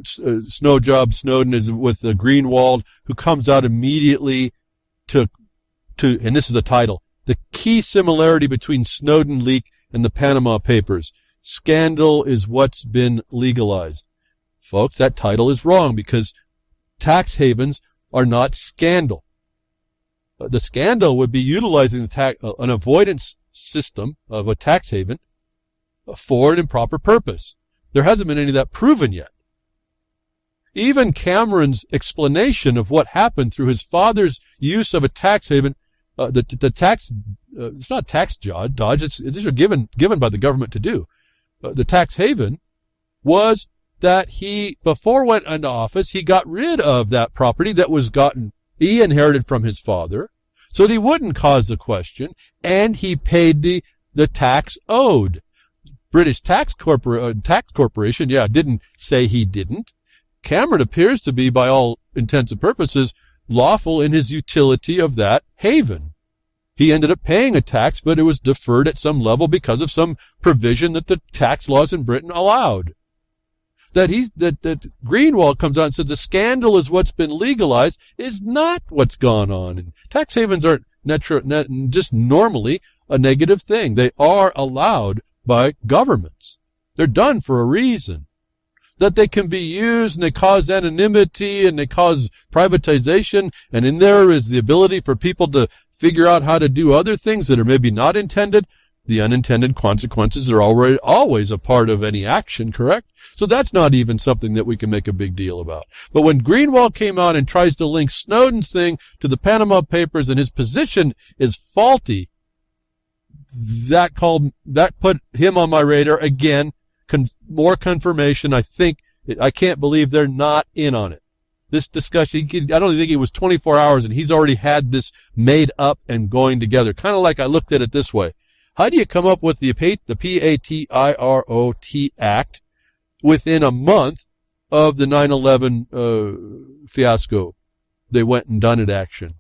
Snowden is with the Greenwald, who comes out immediately to and this is the title, the key similarity between Snowden leak and the Panama Papers. Scandal is what's been legalized. Folks, that title is wrong because tax havens are not scandal. The scandal would be utilizing an avoidance system of a tax haven for an improper purpose. There hasn't been any of that proven yet. Even Cameron's explanation of what happened through his father's use of a tax haven, it's not tax dodge, these are given by the government to do. The tax haven was that he, before went into office, he got rid of that property that he inherited from his father, so that he wouldn't cause the question, and he paid the tax owed. British tax corporation, didn't say he didn't. Cameron appears to be, by all intents and purposes, lawful in his utility of that haven. He ended up paying a tax, but it was deferred at some level because of some provision that the tax laws in Britain allowed. That Greenwald comes out and says the scandal is what's been legalized is not what's gone on. And tax havens aren't just normally a negative thing. They are allowed by governments. They're done for a reason. That they can be used and they cause anonymity and they cause privatization, and in there is the ability for people to figure out how to do other things that are maybe not intended. The unintended consequences are always a part of any action, correct? So that's not even something that we can make a big deal about. But when Greenwald came out and tries to link Snowden's thing to the Panama Papers and his position is faulty, that put him on my radar again. More confirmation. I can't believe they're not in on it. This discussion, I don't think it was 24 hours and he's already had this made up and going together. Kind of like I looked at it this way. How do you come up with the PATIROT Act within a month of the 9/11 fiasco? They went and done it action.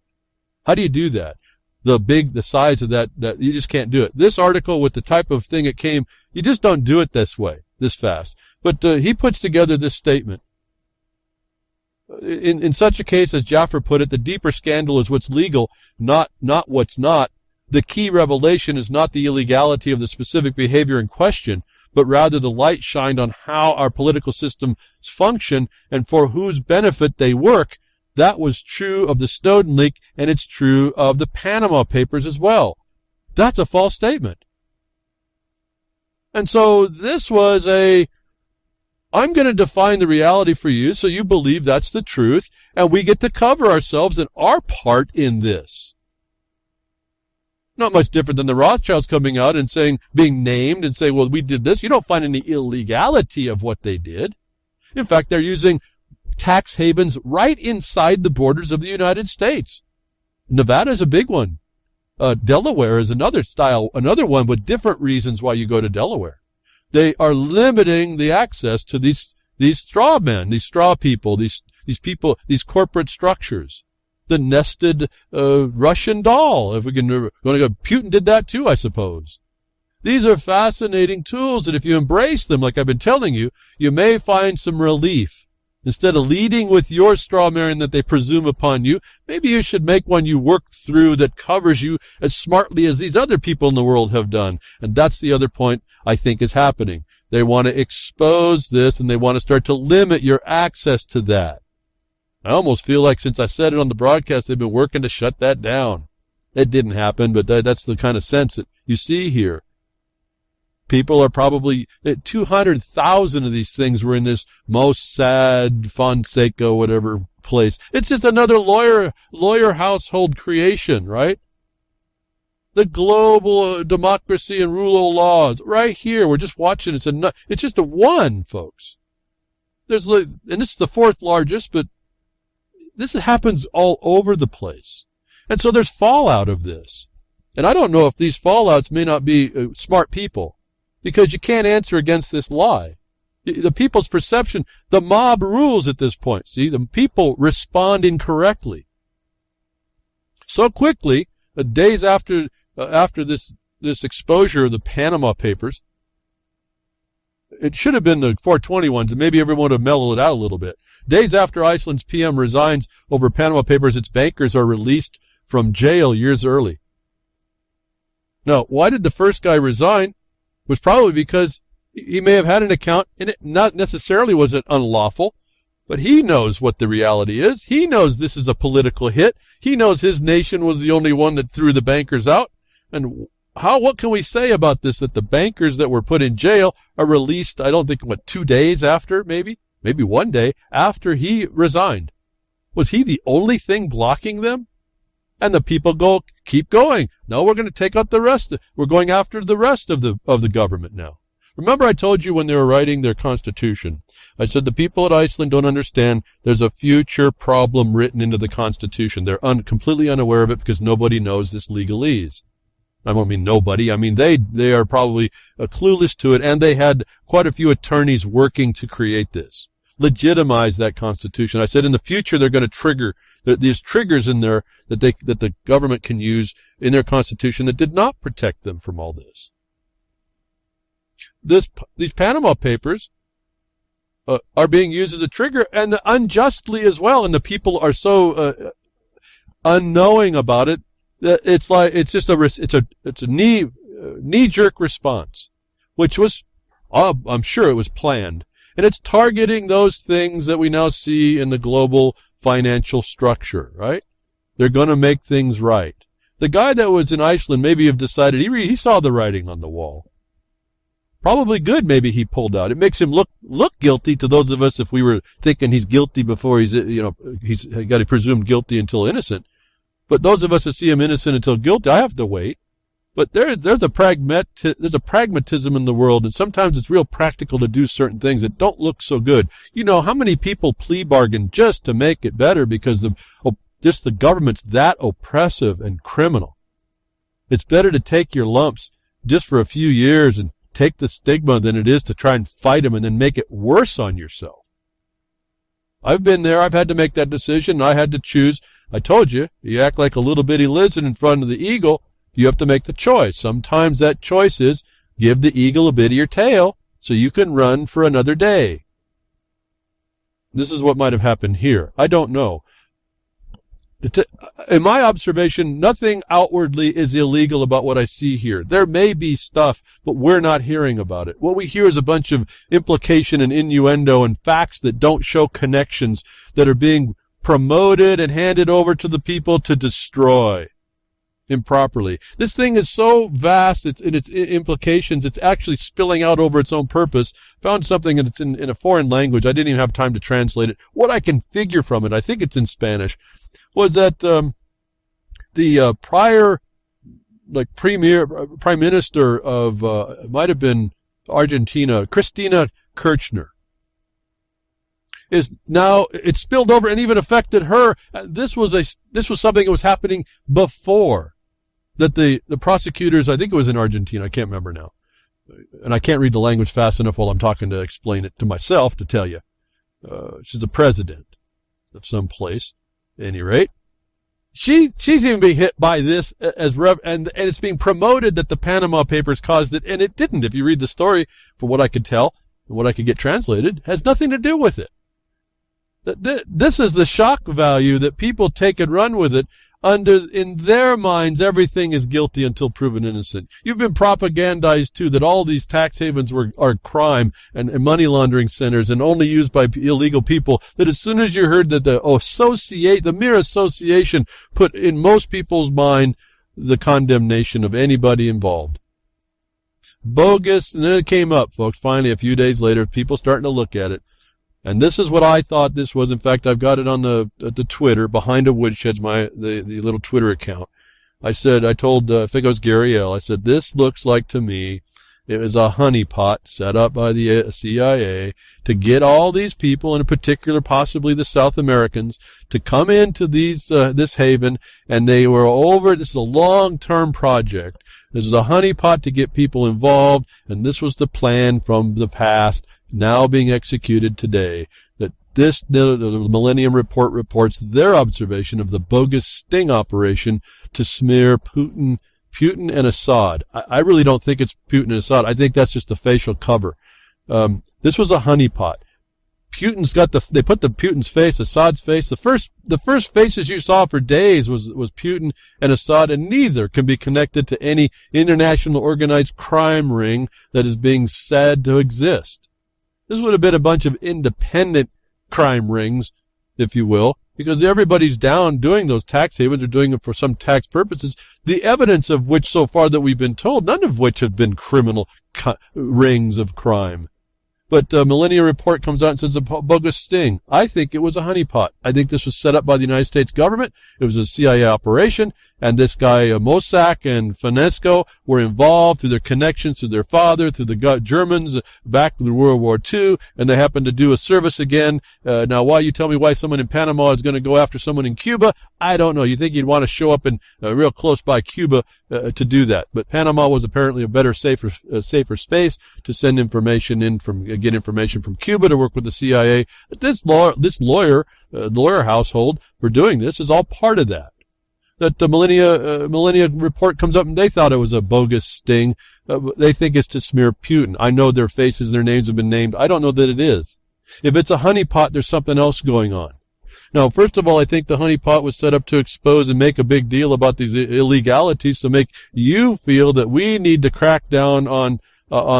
How do you do that? The size of that you just can't do it. This article with the type of thing it came, you just don't do it this way, this fast. But he puts together this statement. In such a case, as Jaffer put it, the deeper scandal is what's legal, not what's not. The key revelation is not the illegality of the specific behavior in question, but rather the light shined on how our political systems function and for whose benefit they work. That was true of the Snowden leak, and it's true of the Panama Papers as well. That's a false statement. And so this was I'm going to define the reality for you so you believe that's the truth, and we get to cover ourselves and our part in this. Not much different than the Rothschilds coming out and being named and saying, well, we did this. You don't find any illegality of what they did. In fact, they're using tax havens right inside the borders of the United States. Nevada is a big one. Delaware is another one with different reasons why you go to Delaware. They are limiting the access to these straw men, these straw people, these people, these corporate structures. The nested Russian doll. If we can go, Putin did that too, I suppose. These are fascinating tools that if you embrace them, like I've been telling you, you may find some relief. Instead of leading with your straw man that they presume upon you, maybe you should make one you work through that covers you as smartly as these other people in the world have done. And that's the other point I think is happening. They want to expose this and they want to start to limit your access to that. I almost feel like since I said it on the broadcast, they've been working to shut that down. It didn't happen, but that's the kind of sense that you see here. People are probably 200,000 of these things were in this Mossad, Fonseca, whatever place. It's just another lawyer household creation, right? The global democracy and rule of laws, right here. We're just watching. It's just a one, folks. And it's the fourth largest, but this happens all over the place, and so there's fallout of this. And I don't know if these fallouts may not be smart people. Because you can't answer against this lie. The people's perception, the mob rules at this point. See, the people respond incorrectly. So quickly, days after this exposure of the Panama Papers, it should have been the 420 ones, and maybe everyone would have mellowed it out a little bit. Days after Iceland's PM resigns over Panama Papers, its bankers are released from jail years early. Now, why did the first guy resign? Was probably because he may have had an account, and it not necessarily was it unlawful, but he knows what the reality is. He knows this is a political hit. He knows his nation was the only one that threw the bankers out, and what can we say about this, that the bankers that were put in jail are released, I don't think, 2 days after, maybe 1 day after he resigned? Was he the only thing blocking them? And the people keep going. No, we're going to take out the rest. We're going after the rest of the government now. Remember I told you when they were writing their constitution, I said the people at Iceland don't understand there's a future problem written into the constitution. They're completely unaware of it because nobody knows this legalese. I don't mean nobody. I mean they are probably clueless to it, and they had quite a few attorneys working to create this, legitimize that constitution. I said in the future they're going to trigger these triggers in there that the government can use in their constitution that did not protect them from all this. These Panama Papers are being used as a trigger, and unjustly as well. And the people are so unknowing about it that it's a knee-jerk response, which was, I'm sure it was planned, and it's targeting those things that we now see in the global financial structure. Right? They're going to make things right. The guy that was in Iceland maybe have decided he saw the writing on the wall. Probably good, maybe he pulled out. It makes him look guilty to those of us if we were thinking he's guilty before he's got to presumed guilty until innocent. But those of us that see him innocent until guilty, I have to wait. But there's a pragmatism in the world, and sometimes it's real practical to do certain things that don't look so good. You know, how many people plea bargain just to make it better because the government's that oppressive and criminal. It's better to take your lumps just for a few years and take the stigma than it is to try and fight them and then make it worse on yourself. I've been there. I've had to make that decision. I had to choose. I told you, you act like a little bitty lizard in front of the eagle. You have to make the choice. Sometimes that choice is give the eagle a bit of your tail so you can run for another day. This is what might have happened here. I don't know. In my observation, nothing outwardly is illegal about what I see here. There may be stuff, but we're not hearing about it. What we hear is a bunch of implication and innuendo and facts that don't show connections that are being promoted and handed over to the people to destroy improperly. This thing is so vast in its implications, it's actually spilling out over its own purpose. Found something and it's in a foreign language. I didn't even have time to translate it. What I can figure from it, I think it's in Spanish, was that the prior prime minister of it might have been Argentina, Cristina Kirchner, is now it's spilled over and even affected her. This was something that was happening before that the prosecutors, I think it was in Argentina, I can't remember now, and I can't read the language fast enough while I'm talking to explain it to myself to tell you. She's a president of some place. At any rate, she's even being hit by this and it's being promoted that the Panama Papers caused it, and it didn't. If you read the story, from what I could tell and what I could get translated, it has nothing to do with it. This is the shock value that people take and run with it. In their minds, everything is guilty until proven innocent. You've been propagandized too that all these tax havens are crime and money laundering centers and only used by illegal people. That as soon as you heard that the mere association put in most people's mind the condemnation of anybody involved. Bogus, and then it came up, folks. Finally, a few days later, people starting to look at it. And this is what I thought this was. In fact, I've got it on the Twitter, behind a Woodshed, the little Twitter account. I told, I think it was Gary L., I said, this looks like to me, it was a honeypot set up by the CIA to get all these people, and in particular possibly the South Americans, to come into this haven, and they were this is a long-term project. This is a honeypot to get people involved, and this was the plan from the past, now being executed today. That the Millennium Report reports their observation of the bogus sting operation to smear Putin and Assad. I really don't think it's Putin and Assad. I think that's just a facial cover. This was a honeypot. They put Putin's face, Assad's face. The first faces you saw for days was Putin and Assad, and neither can be connected to any international organized crime ring that is being said to exist. This would have been a bunch of independent crime rings, if you will, because everybody's down doing those tax havens or doing them for some tax purposes, the evidence of which so far that we've been told, none of which have been criminal rings of crime. But the Millennium Report comes out and says it's a bogus sting. I think it was a honeypot. I think this was set up by the United States government. It was a CIA operation, and this guy Mossack and Finesco were involved through their connections to their father, through the Germans back through World War II, and they happened to do a service again. Now, why you tell me why someone in Panama is going to go after someone in Cuba, I don't know. You think you'd want to show up in real close by Cuba to do that. But Panama was apparently a better, safer space to send information in get information from Cuba to work with the CIA. This lawyer household for doing this is all part of that. That the Millennia Report comes up and they thought it was a bogus sting. They think it's to smear Putin. I know their faces and their names have been named. I don't know that it is. If it's a honeypot, there's something else going on. Now, first of all, I think the honeypot was set up to expose and make a big deal about these illegalities to make you feel that we need to crack down on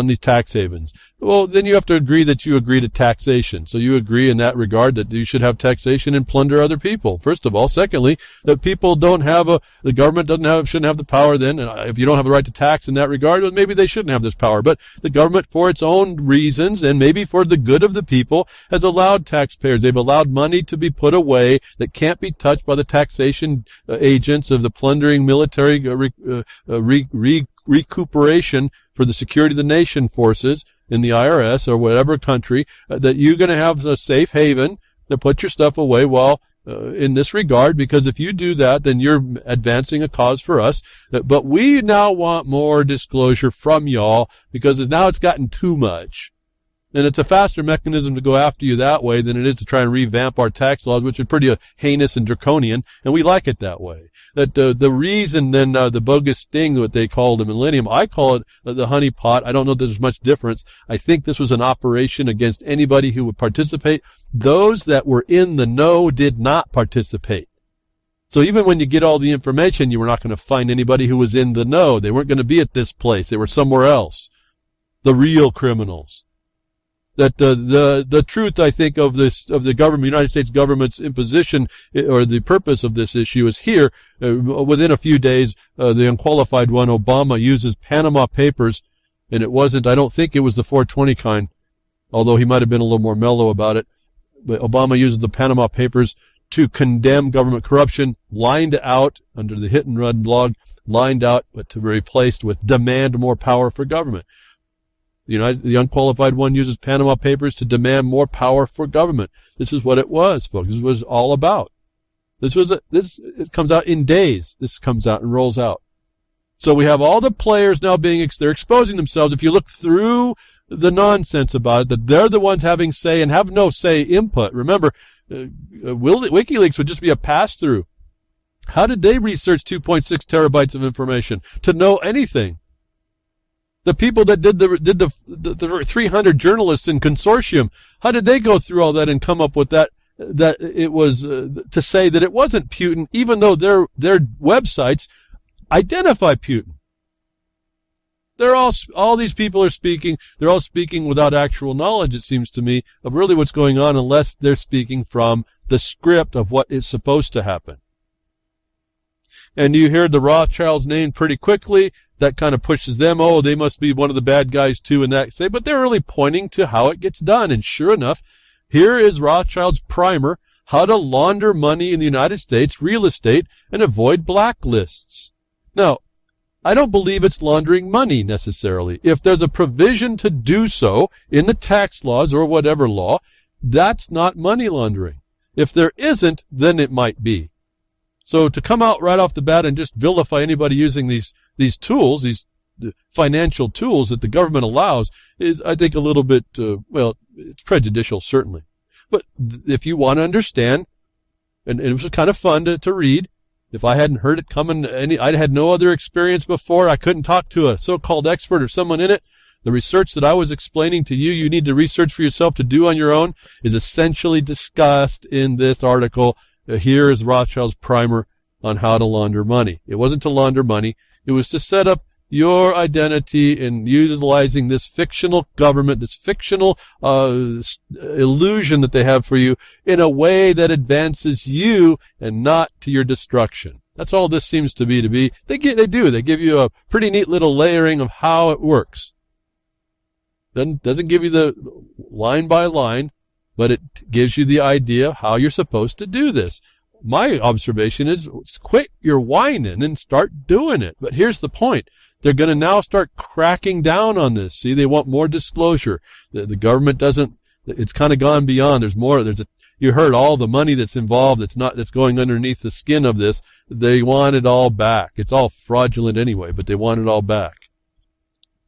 these tax havens. Well, then you have to agree that you agree to taxation. So you agree in that regard that you should have taxation and plunder other people, first of all. Secondly, that people the government shouldn't have the power then. And if you don't have the right to tax in that regard, well, maybe they shouldn't have this power. But the government, for its own reasons and maybe for the good of the people, has allowed taxpayers. They've allowed money to be put away that can't be touched by the taxation agents of the plundering military recuperation for the security of the nation forces in the IRS or whatever country, that you're going to have a safe haven to put your stuff away while in this regard, because if you do that, then you're advancing a cause for us. But we now want more disclosure from y'all because now it's gotten too much. And it's a faster mechanism to go after you that way than it is to try and revamp our tax laws, which are pretty heinous and draconian, and we like it that way. That the reason then the bogus sting, what they call the Millennium, I call it the honeypot. I don't know that there's much difference. I think this was an operation against anybody who would participate. Those that were in the know did not participate. So even when you get all the information, you were not going to find anybody who was in the know. They weren't going to be at this place. They were somewhere else. The real criminals. That the truth, I think, of the government, United States government's imposition or the purpose of this issue is here. Within a few days, the unqualified one, Obama, uses Panama Papers, and I don't think it was the 420 kind, although he might have been a little more mellow about it. But Obama uses the Panama Papers to condemn government corruption, lined out under the hit and run blog, lined out, but to be replaced with demand more power for government. The unqualified one uses Panama Papers to demand more power for government. This is what it was, folks. This was all about. It comes out in days. This comes out and rolls out. So we have all the players now they're exposing themselves. If you look through the nonsense about it, that they're the ones having say and have no say input. Remember, WikiLeaks would just be a pass-through. How did they research 2.6 terabytes of information to know anything? The people that did the 300 journalists in consortium, how did they go through all that and come up with that it was to say that it wasn't Putin, even though their websites identify Putin? All these people are speaking. They're all speaking without actual knowledge, it seems to me, of really what's going on, unless they're speaking from the script of what is supposed to happen. And you hear the Rothschilds name pretty quickly. That kind of pushes them. Oh, they must be one of the bad guys too, and that say. But they're really pointing to how it gets done. And sure enough, here is Rothschild's primer: how to launder money in the United States, real estate, and avoid blacklists. Now, I don't believe it's laundering money necessarily. If there's a provision to do so in the tax laws or whatever law, that's not money laundering. If there isn't, then it might be. So to come out right off the bat and just vilify anybody using these tools, these financial tools that the government allows, is, I think, a little bit, it's prejudicial, certainly. But if you want to understand, and it was kind of fun to read, if I hadn't heard it coming, I had no other experience before, I couldn't talk to a so-called expert or someone in it. The research that I was explaining to you need to research for yourself to do on your own, is essentially discussed in this article. Here is Rothschild's primer on how to launder money. It wasn't to launder money. It was to set up your identity and utilizing this fictional government, this fictional illusion that they have for you in a way that advances you and not to your destruction. That's all this seems to be. They give you a pretty neat little layering of how it works. Doesn't give you the line by line, but it gives you the idea of how you're supposed to do this. My observation is quit your whining and start doing it. But here's the point. They're going to now start cracking down on this. See, they want more disclosure. The government doesn't, it's kind of gone beyond. There's more. You heard all the money that's involved that's going underneath the skin of this. They want it all back. It's all fraudulent anyway, but they want it all back.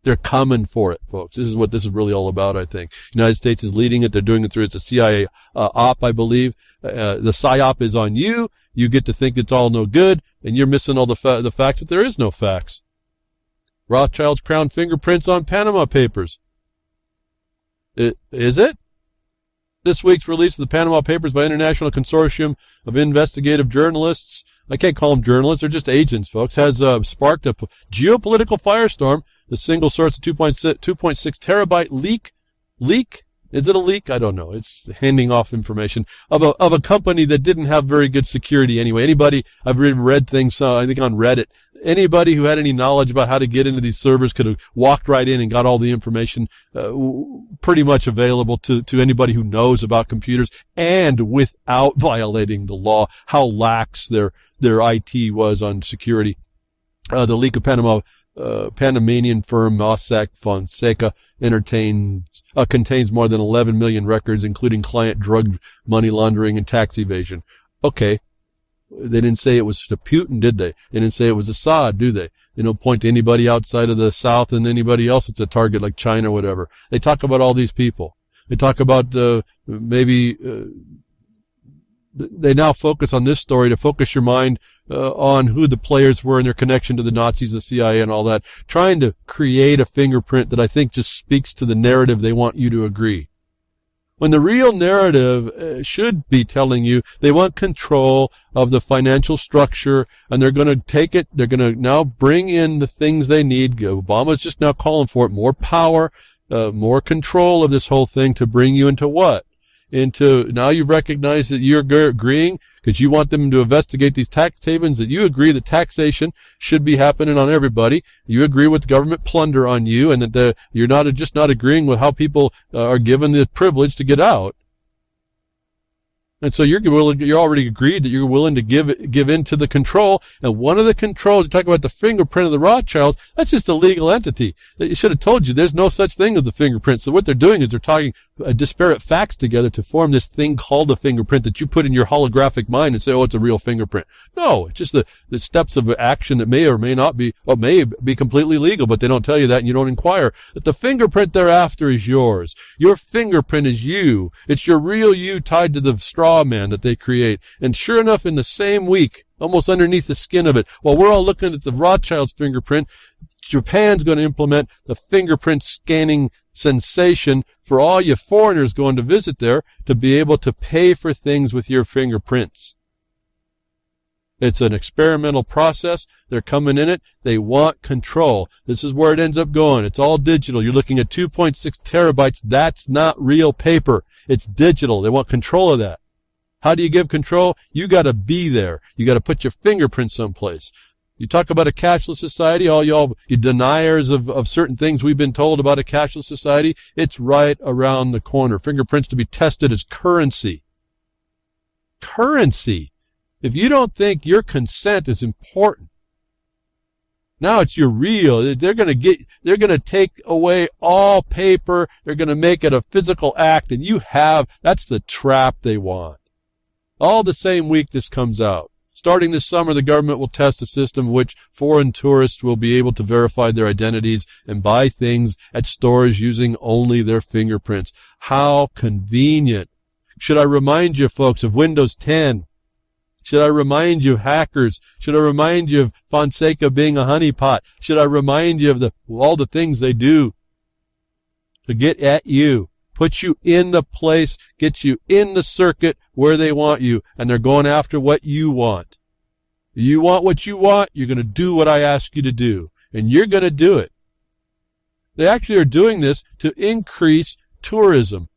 They're coming for it, folks. This is what this is really all about, I think. The United States is leading it. They're doing it through, it's a CIA op, I believe. The PSYOP is on you. You get to think it's all no good, and you're missing all the facts that there is no facts. Rothschild's crown fingerprints on Panama Papers. Is it? This week's release of the Panama Papers by International Consortium of Investigative Journalists, I can't call them journalists, they're just agents, folks, has sparked a geopolitical firestorm. The single source of 2.6 terabyte leak. Is it a leak? I don't know. It's handing off information of a company that didn't have very good security anyway. I've read things, I think on Reddit, anybody who had any knowledge about how to get into these servers could have walked right in and got all the information pretty much available to anybody who knows about computers and without violating the law, how lax their IT was on security. The leak of Panamanian firm Mossack Fonseca contains more than 11 million records, including client drug money laundering and tax evasion. Okay. They didn't say it was to Putin, did they? They didn't say it was Assad, do they? They don't point to anybody outside of the South and anybody else that's a target like China or whatever. They talk about all these people. They talk about they now focus on this story to focus your mind on who the players were and their connection to the Nazis, the CIA, and all that, trying to create a fingerprint that I think just speaks to the narrative they want you to agree. When the real narrative should be telling you they want control of the financial structure, and they're going to take it, they're going to now bring in the things they need. Obama's just now calling for it, more power, more control of this whole thing to bring you into what? Now you recognize that you're agreeing, because you want them to investigate these tax havens, that you agree that taxation should be happening on everybody. You agree with government plunder on you, and that you're just not agreeing with how people are given the privilege to get out. And so you're already agreed that you're willing to give in to the control. And one of the controls, you talk about the fingerprint of the Rothschilds, that's just a legal entity. That you should have told you there's no such thing as a fingerprint. So what they're doing is they're talking disparate facts together to form this thing called a fingerprint that you put in your holographic mind and say, oh, it's a real fingerprint. No, it's just the steps of action that may or may not be, or may be completely legal, but they don't tell you that and you don't inquire. That the fingerprint they're after is yours. Your fingerprint is you. It's your real you tied to the straw man that they create. And sure enough, in the same week, almost underneath the skin of it, while we're all looking at the Rothschild's fingerprint, Japan's going to implement the fingerprint scanning sensation for all you foreigners going to visit there to be able to pay for things with your fingerprints. It's an experimental process. They're coming in it. They want control. This is where it ends up going. It's all digital. You're looking at 2.6 terabytes. That's not real paper. It's digital. They want control of that. How do you give control? You got to be there. You got to put your fingerprint someplace. You talk about a cashless society, all you deniers of certain things we've been told about a cashless society, it's right around the corner. Fingerprints to be tested as currency. Currency. If you don't think your consent is important, now it's your real. They're going to take away all paper. They're going to make it a physical act, and that's the trap they want. All the same week this comes out. Starting this summer, the government will test a system in which foreign tourists will be able to verify their identities and buy things at stores using only their fingerprints. How convenient. Should I remind you, folks, of Windows 10? Should I remind you of hackers? Should I remind you of Fonseca being a honeypot? Should I remind you of all the things they do to get at you? Put you in the place, get you in the circuit where they want you, and they're going after what you want. You want what you want, you're going to do what I ask you to do. and you're going to do it. They actually are doing this to increase tourism.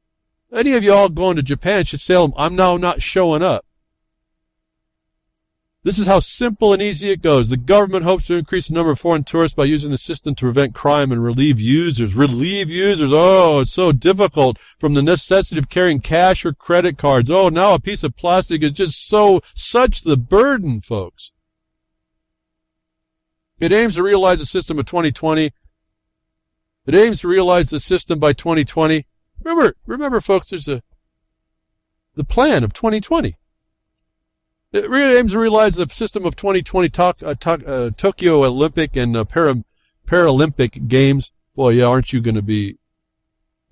Any of you all going to Japan should say, I'm now not showing up. This is how simple and easy it goes. The government hopes to increase the number of foreign tourists by using the system to prevent crime and relieve users. Relieve users. Oh, it's so difficult from the necessity of carrying cash or credit cards. Oh, now a piece of plastic is just such the burden, folks. It aims to realize the system of 2020. It aims to realize the system by 2020. Remember, folks, there's the plan of 2020. It really aims to realize the system of 2020 Tokyo Olympic and Paralympic Games. Boy, yeah, aren't you going to be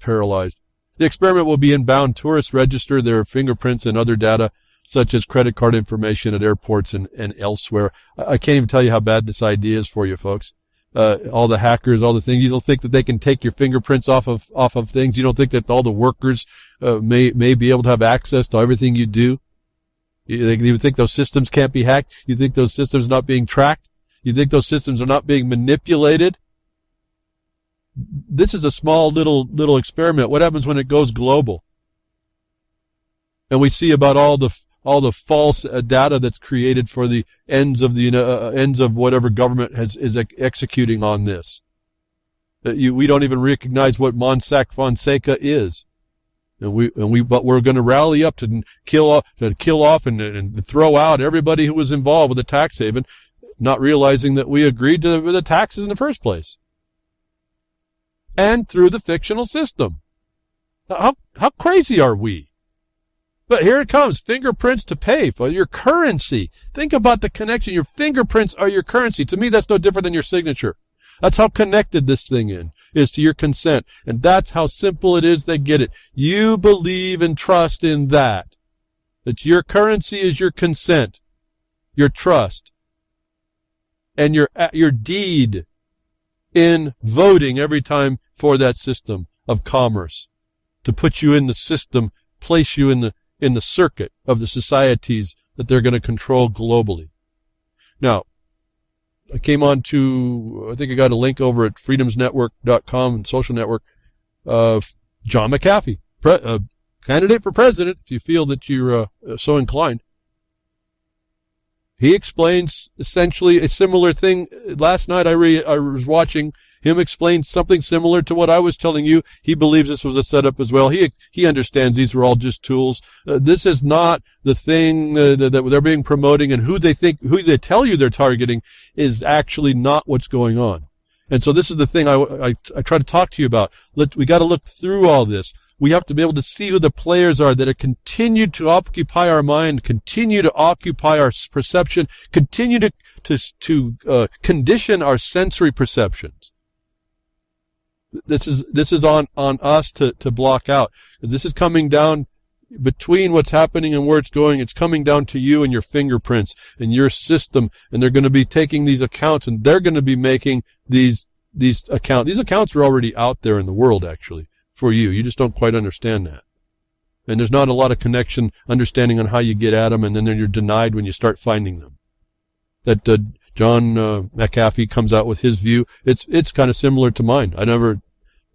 paralyzed? The experiment will be inbound. Tourists register their fingerprints and other data, such as credit card information at airports and elsewhere. I can't even tell you how bad this idea is for you, folks. All the hackers, all the things. You don't think that they can take your fingerprints off of things. You don't think that all the workers may be able to have access to everything you do. You think those systems can't be hacked? You think those systems are not being tracked? You think those systems are not being manipulated? This is a small little experiment. What happens when it goes global? And we see about all the false data that's created for the ends of whatever government is executing on this. We don't even recognize what Mossack Fonseca is. But we're going to rally up to kill off and throw out everybody who was involved with the tax haven, not realizing that we agreed to the taxes in the first place. And through the fictional system. How crazy are we? But here it comes, fingerprints to pay for your currency. Think about the connection. Your fingerprints are your currency. To me, that's no different than your signature. That's how connected this thing is to your consent. And that's how simple it is they get it. You believe and trust in that. That your currency is your consent, your trust, and your deed in voting every time for that system of commerce. To put you in the system, place you in the circuit of the societies that they're going to control globally. Now, I came on to, I think I got a link over at freedomsnetwork.com and social network of John McAfee, candidate for president, if you feel that you're so inclined. He explains essentially a similar thing. Last night I was watching him explain something similar to what I was telling you. He believes this was a setup as well. He understands these were all just tools. This is not the thing that they're being promoting, and who they tell you they're targeting is actually not what's going on. And so this is the thing I try to talk to you about. We got to look through all this. We have to be able to see who the players are that have continued to occupy our mind, continue to occupy our perception, continue to condition our sensory perceptions. This is on us to block out. This is coming down between what's happening and where it's going. It's coming down to you and your fingerprints and your system, and they're going to be taking these accounts and they're going to be making these accounts. These accounts are already out there in the world, actually, for you. You just don't quite understand that. And there's not a lot of understanding on how you get at them, and then you're denied when you start finding them. That John McAfee comes out with his view. It's kind of similar to mine.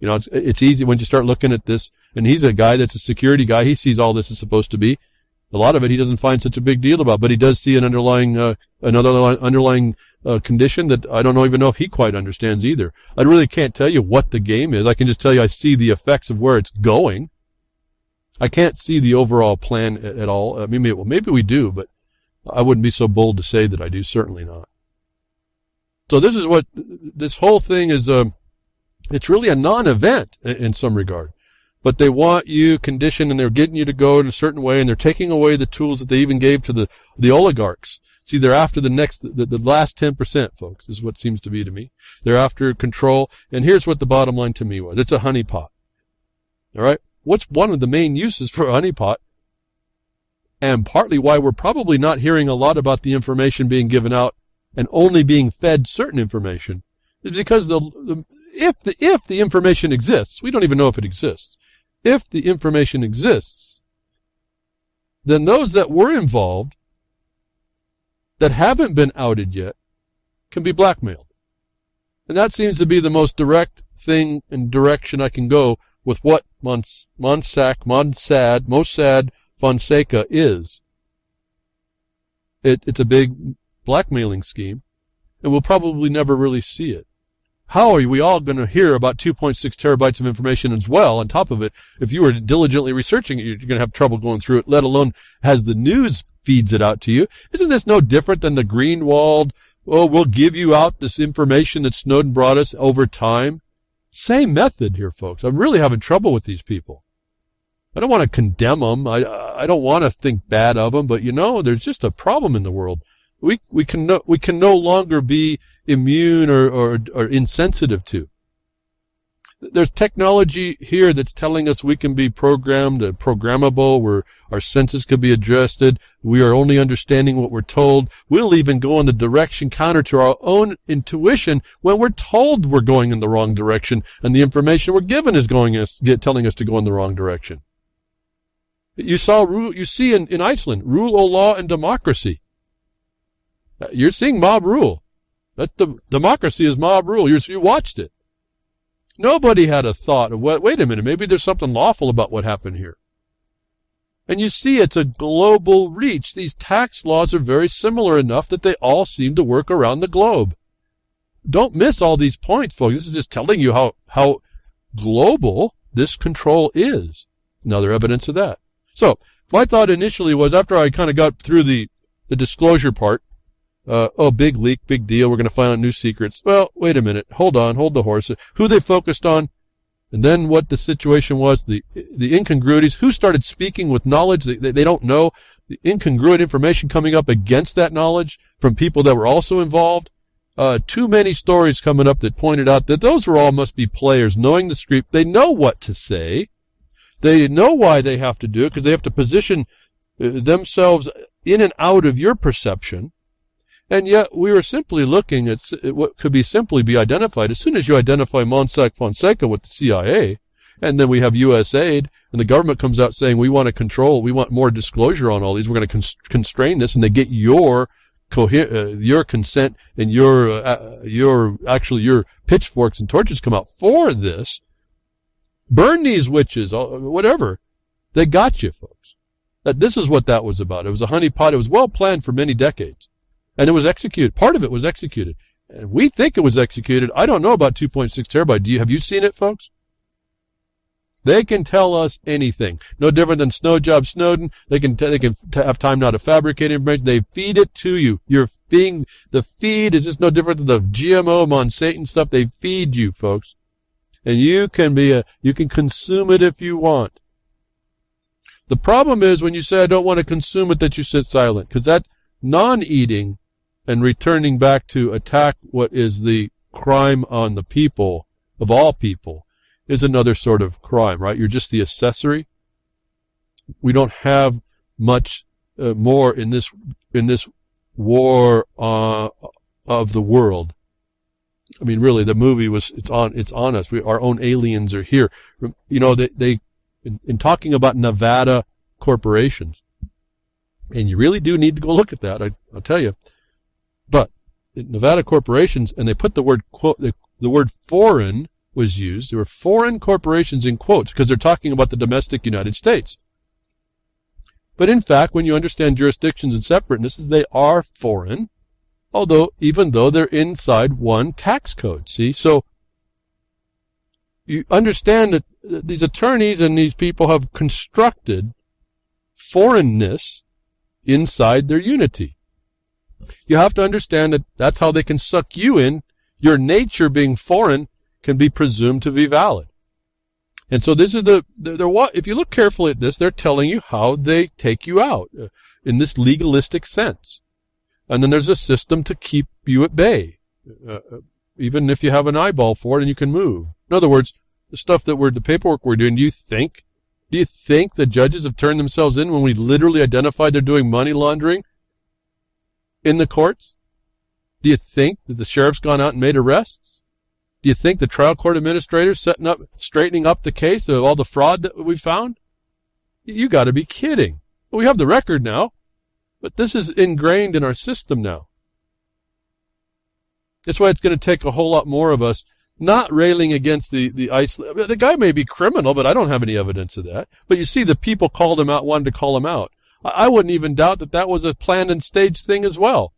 It's easy when you start looking at this, and he's a guy that's a security guy. He sees all this is supposed to be. A lot of it he doesn't find such a big deal about, but he does see an underlying condition that I don't even know if he quite understands either. I really can't tell you what the game is. I can just tell you I see the effects of where it's going. I can't see the overall plan at all. I mean, maybe we do, but I wouldn't be so bold to say that I do. Certainly not. So this is what this whole thing is. It's really a non-event in some regard. But they want you conditioned, and they're getting you to go in a certain way, and they're taking away the tools that they even gave to the oligarchs. See, they're after the last 10%, folks, is what seems to be to me. They're after control, and here's what the bottom line to me was. It's a honeypot. All right? What's one of the main uses for a honeypot, and partly why we're probably not hearing a lot about the information being given out and only being fed certain information, is because if the information exists, we don't even know if it exists. If the information exists, then those that were involved that haven't been outed yet can be blackmailed. And that seems to be the most direct thing and direction I can go with what Mossad Fonseca is. It's a big blackmailing scheme, and we'll probably never really see it. How are we all going to hear about 2.6 terabytes of information as well on top of it? If you were diligently researching it, you're going to have trouble going through it, let alone as the news feeds it out to you. Isn't this no different than the Greenwald, we'll give you out this information that Snowden brought us over time? Same method here, folks. I'm really having trouble with these people. I don't want to condemn them. I don't want to think bad of them, but there's just a problem in the world. We can no longer be immune or insensitive to. There's technology here that's telling us we can be programmed, programmable, where our senses could be adjusted. We are only understanding what we're told. We'll even go in the direction counter to our own intuition when we're told we're going in the wrong direction, and the information we're given is telling us to go in the wrong direction. You see in Iceland, rule of law and democracy. You're seeing mob rule. The democracy is mob rule. You watched it. Nobody had a thought of, wait a minute, maybe there's something lawful about what happened here. And you see it's a global reach. These tax laws are very similar enough that they all seem to work around the globe. Don't miss all these points, folks. This is just telling you how global this control is. Another evidence of that. So, my thought initially was, after I kind of got through the disclosure part, big leak, big deal, we're going to find out new secrets. Well, wait a minute, hold the horse. Who they focused on, and then what the situation was, the incongruities, who started speaking with knowledge they don't know, the incongruent information coming up against that knowledge from people that were also involved. Too many stories coming up that pointed out that those all must be players, knowing the script. They know what to say. They know why they have to do it, because they have to position themselves in and out of your perception. And yet we were simply looking at what could simply be identified. As soon as you identify Mossack Fonseca with the CIA, and then we have USAID, and the government comes out saying we want to control, we want more disclosure on all these, we're going to constrain this, and they get your consent and your pitchforks and torches come out for this. Burn these witches, whatever. They got you, folks. This is what that was about. It was a honeypot. It was well planned for many decades. And it was executed. Part of it was executed. And we think it was executed. I don't know about 2.6 terabyte. Have you seen it, folks? They can tell us anything. No different than Snowjob Snowden. They can have time now to fabricate information. They feed it to you. The feed is just no different than the GMO, Monsanto stuff. They feed you, folks. And you can consume it if you want. The problem is when you say I don't want to consume it, that you sit silent, because that non-eating and returning back to attack what is the crime on the people, of all people, is another sort of crime, right? You're just the accessory. We don't have much more in this war of the world. I mean, really, the movie it's on us. Our own aliens are here. In talking about Nevada corporations, and you really do need to go look at that, I'll tell you. But Nevada corporations, and they put the word quote, the word foreign was used. There were foreign corporations in quotes because they're talking about the domestic United States. But in fact, when you understand jurisdictions and separateness, they are foreign, even though they're inside one tax code. See, so you understand that these attorneys and these people have constructed foreignness inside their unity. You have to understand that that's how they can suck you in. Your nature being foreign can be presumed to be valid. And so this is if you look carefully at this, they're telling you how they take you out in this legalistic sense. And then there's a system to keep you at bay, even if you have an eyeball for it and you can move. In other words, the paperwork we're doing, do you think the judges have turned themselves in when we literally identified they're doing money laundering in the courts? Do you think that the sheriff's gone out and made arrests? Do you think the trial court administrator's straightening up the case of all the fraud that we found? You got to be kidding. We have the record now, but this is ingrained in our system now. That's why it's going to take a whole lot more of us not railing against the Iceland. The guy may be criminal, but I don't have any evidence of that. But you see, the people called him out, wanted to call him out. I wouldn't even doubt that that was a planned and staged thing as well.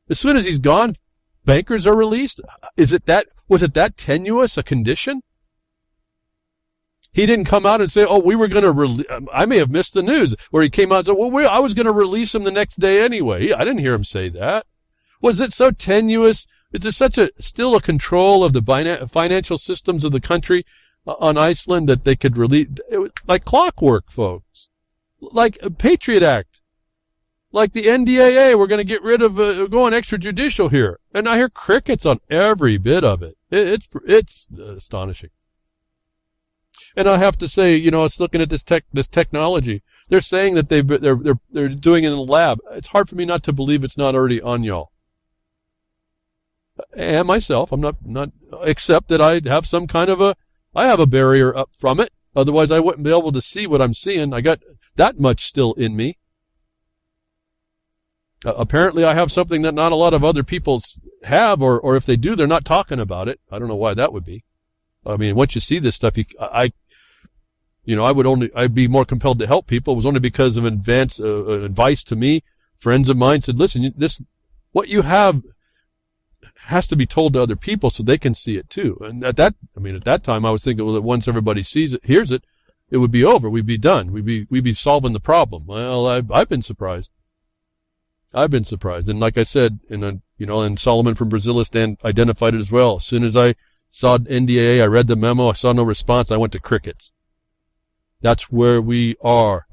As soon as he's gone, bankers are released. Was it that tenuous a condition? He didn't come out and say, "Oh, we were going to." I may have missed the news where he came out and said, "Well, I was going to release him the next day anyway." I didn't hear him say that. Was it so tenuous? Is there still a control of the financial systems of the country on Iceland that they could release? It was like clockwork, folks. Like a Patriot Act. Like the NDAA, we're going to get rid of going extrajudicial here. And I hear crickets on every bit of it. It's astonishing. And I have to say, it's looking at this technology. They're saying that they're doing it in the lab. It's hard for me not to believe it's not already on y'all. And myself, I'm not except that I have some kind of I have a barrier up from it. Otherwise, I wouldn't be able to see what I'm seeing. I got that much still in me. Apparently, I have something that not a lot of other people have, or if they do, they're not talking about it. I don't know why that would be. I mean, once you see this stuff, I'd be more compelled to help people. It was only because of advice to me. Friends of mine said, "Listen, what you have has to be told to other people so they can see it too." And at that time, I was thinking, well, that once everybody sees it, hears it, it would be over. We'd be done. We'd be solving the problem. Well, I've been surprised. And like I said, and Solomon from Brazilistan identified it as well. As soon as I saw NDAA, I read the memo, I saw no response, I went to crickets. That's where we are.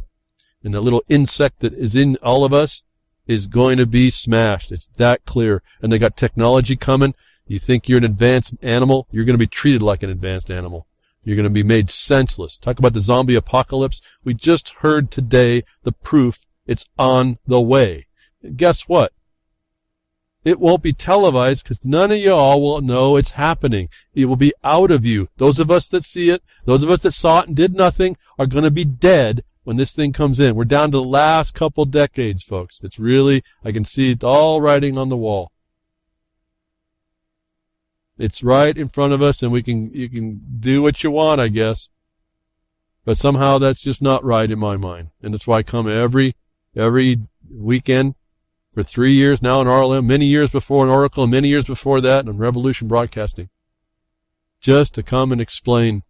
And the little insect that is in all of us is going to be smashed. It's that clear. And they got technology coming. You think you're an advanced animal, you're going to be treated like an advanced animal. You're going to be made senseless. Talk about the zombie apocalypse. We just heard today the proof. It's on the way. And guess what? It won't be televised because none of y'all will know it's happening. It will be out of you. Those of us that see it, those of us that saw it and did nothing, are going to be dead when this thing comes in. We're down to the last couple decades, folks. It's really, I can see it all writing on the wall. It's right in front of us, and you can do what you want, I guess. But somehow that's just not right in my mind. And that's why I come every weekend for 3 years now in RLM, many years before in Oracle, and many years before that in Revolution Broadcasting, just to come and explain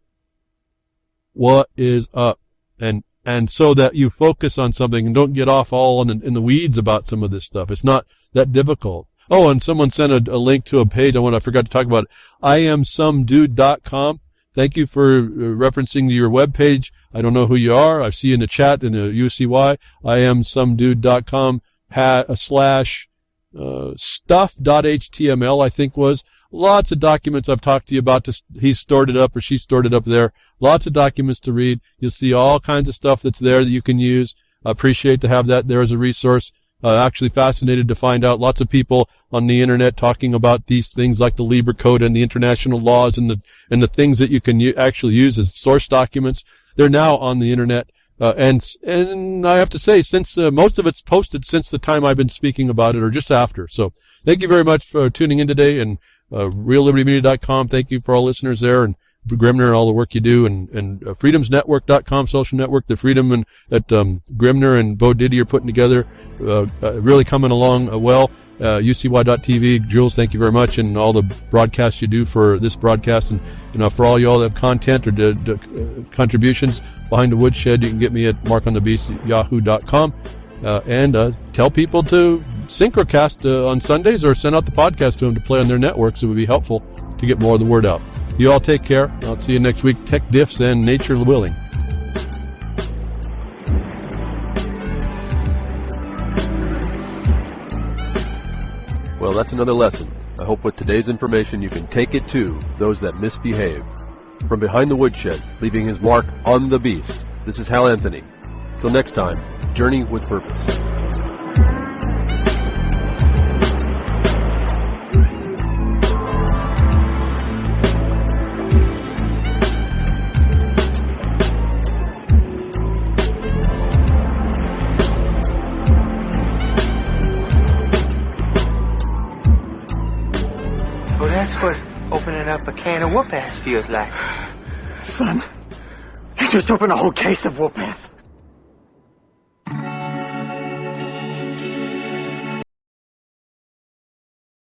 what is up. And so that you focus on something and don't get off all in the weeds about some of this stuff. It's not that difficult. Oh, and someone sent a link to a page I forgot to talk about. IamSomeDude.com. Thank you for referencing your webpage. I don't know who you are. I see you in the chat in the UCY. IamSomeDude.com / stuff.html, I think was. Lots of documents I've talked to you about. He's stored it up or she stored it up there. Lots of documents to read. You'll see all kinds of stuff that's there that you can use. I appreciate to have that there as a resource. Actually fascinated to find out lots of people on the internet talking about these things like the Libra Code and the international laws and the things that you can actually use as source documents. They're now on the internet. And I have to say, since most of it's posted since the time I've been speaking about it or just after. So thank you very much for tuning in today, and reallibertymedia.com. Thank you for all listeners there, and Grimner, all the work you do, and freedomsnetwork.com, social network, the Freedom that Grimner and Bo Diddy are putting together, really coming along well. UCY.tv, Jules, thank you very much, and all the broadcasts you do for this broadcast, and for all y'all that have content or contributions behind the Woodshed, you can get me at markonthebeast@yahoo.com. And tell people to synchrocast on Sundays or send out the podcast to them to play on their networks. It would be helpful to get more of the word out. You all take care. I'll see you next week. Tech diffs and nature willing. Well, that's another lesson. I hope with today's information you can take it to those that misbehave. From behind the woodshed, leaving his mark on the beast, this is Hal Anthony. Till next time, journey with purpose. up a can of whoop-ass feels like. Son, you just opened a whole case of whoop-ass.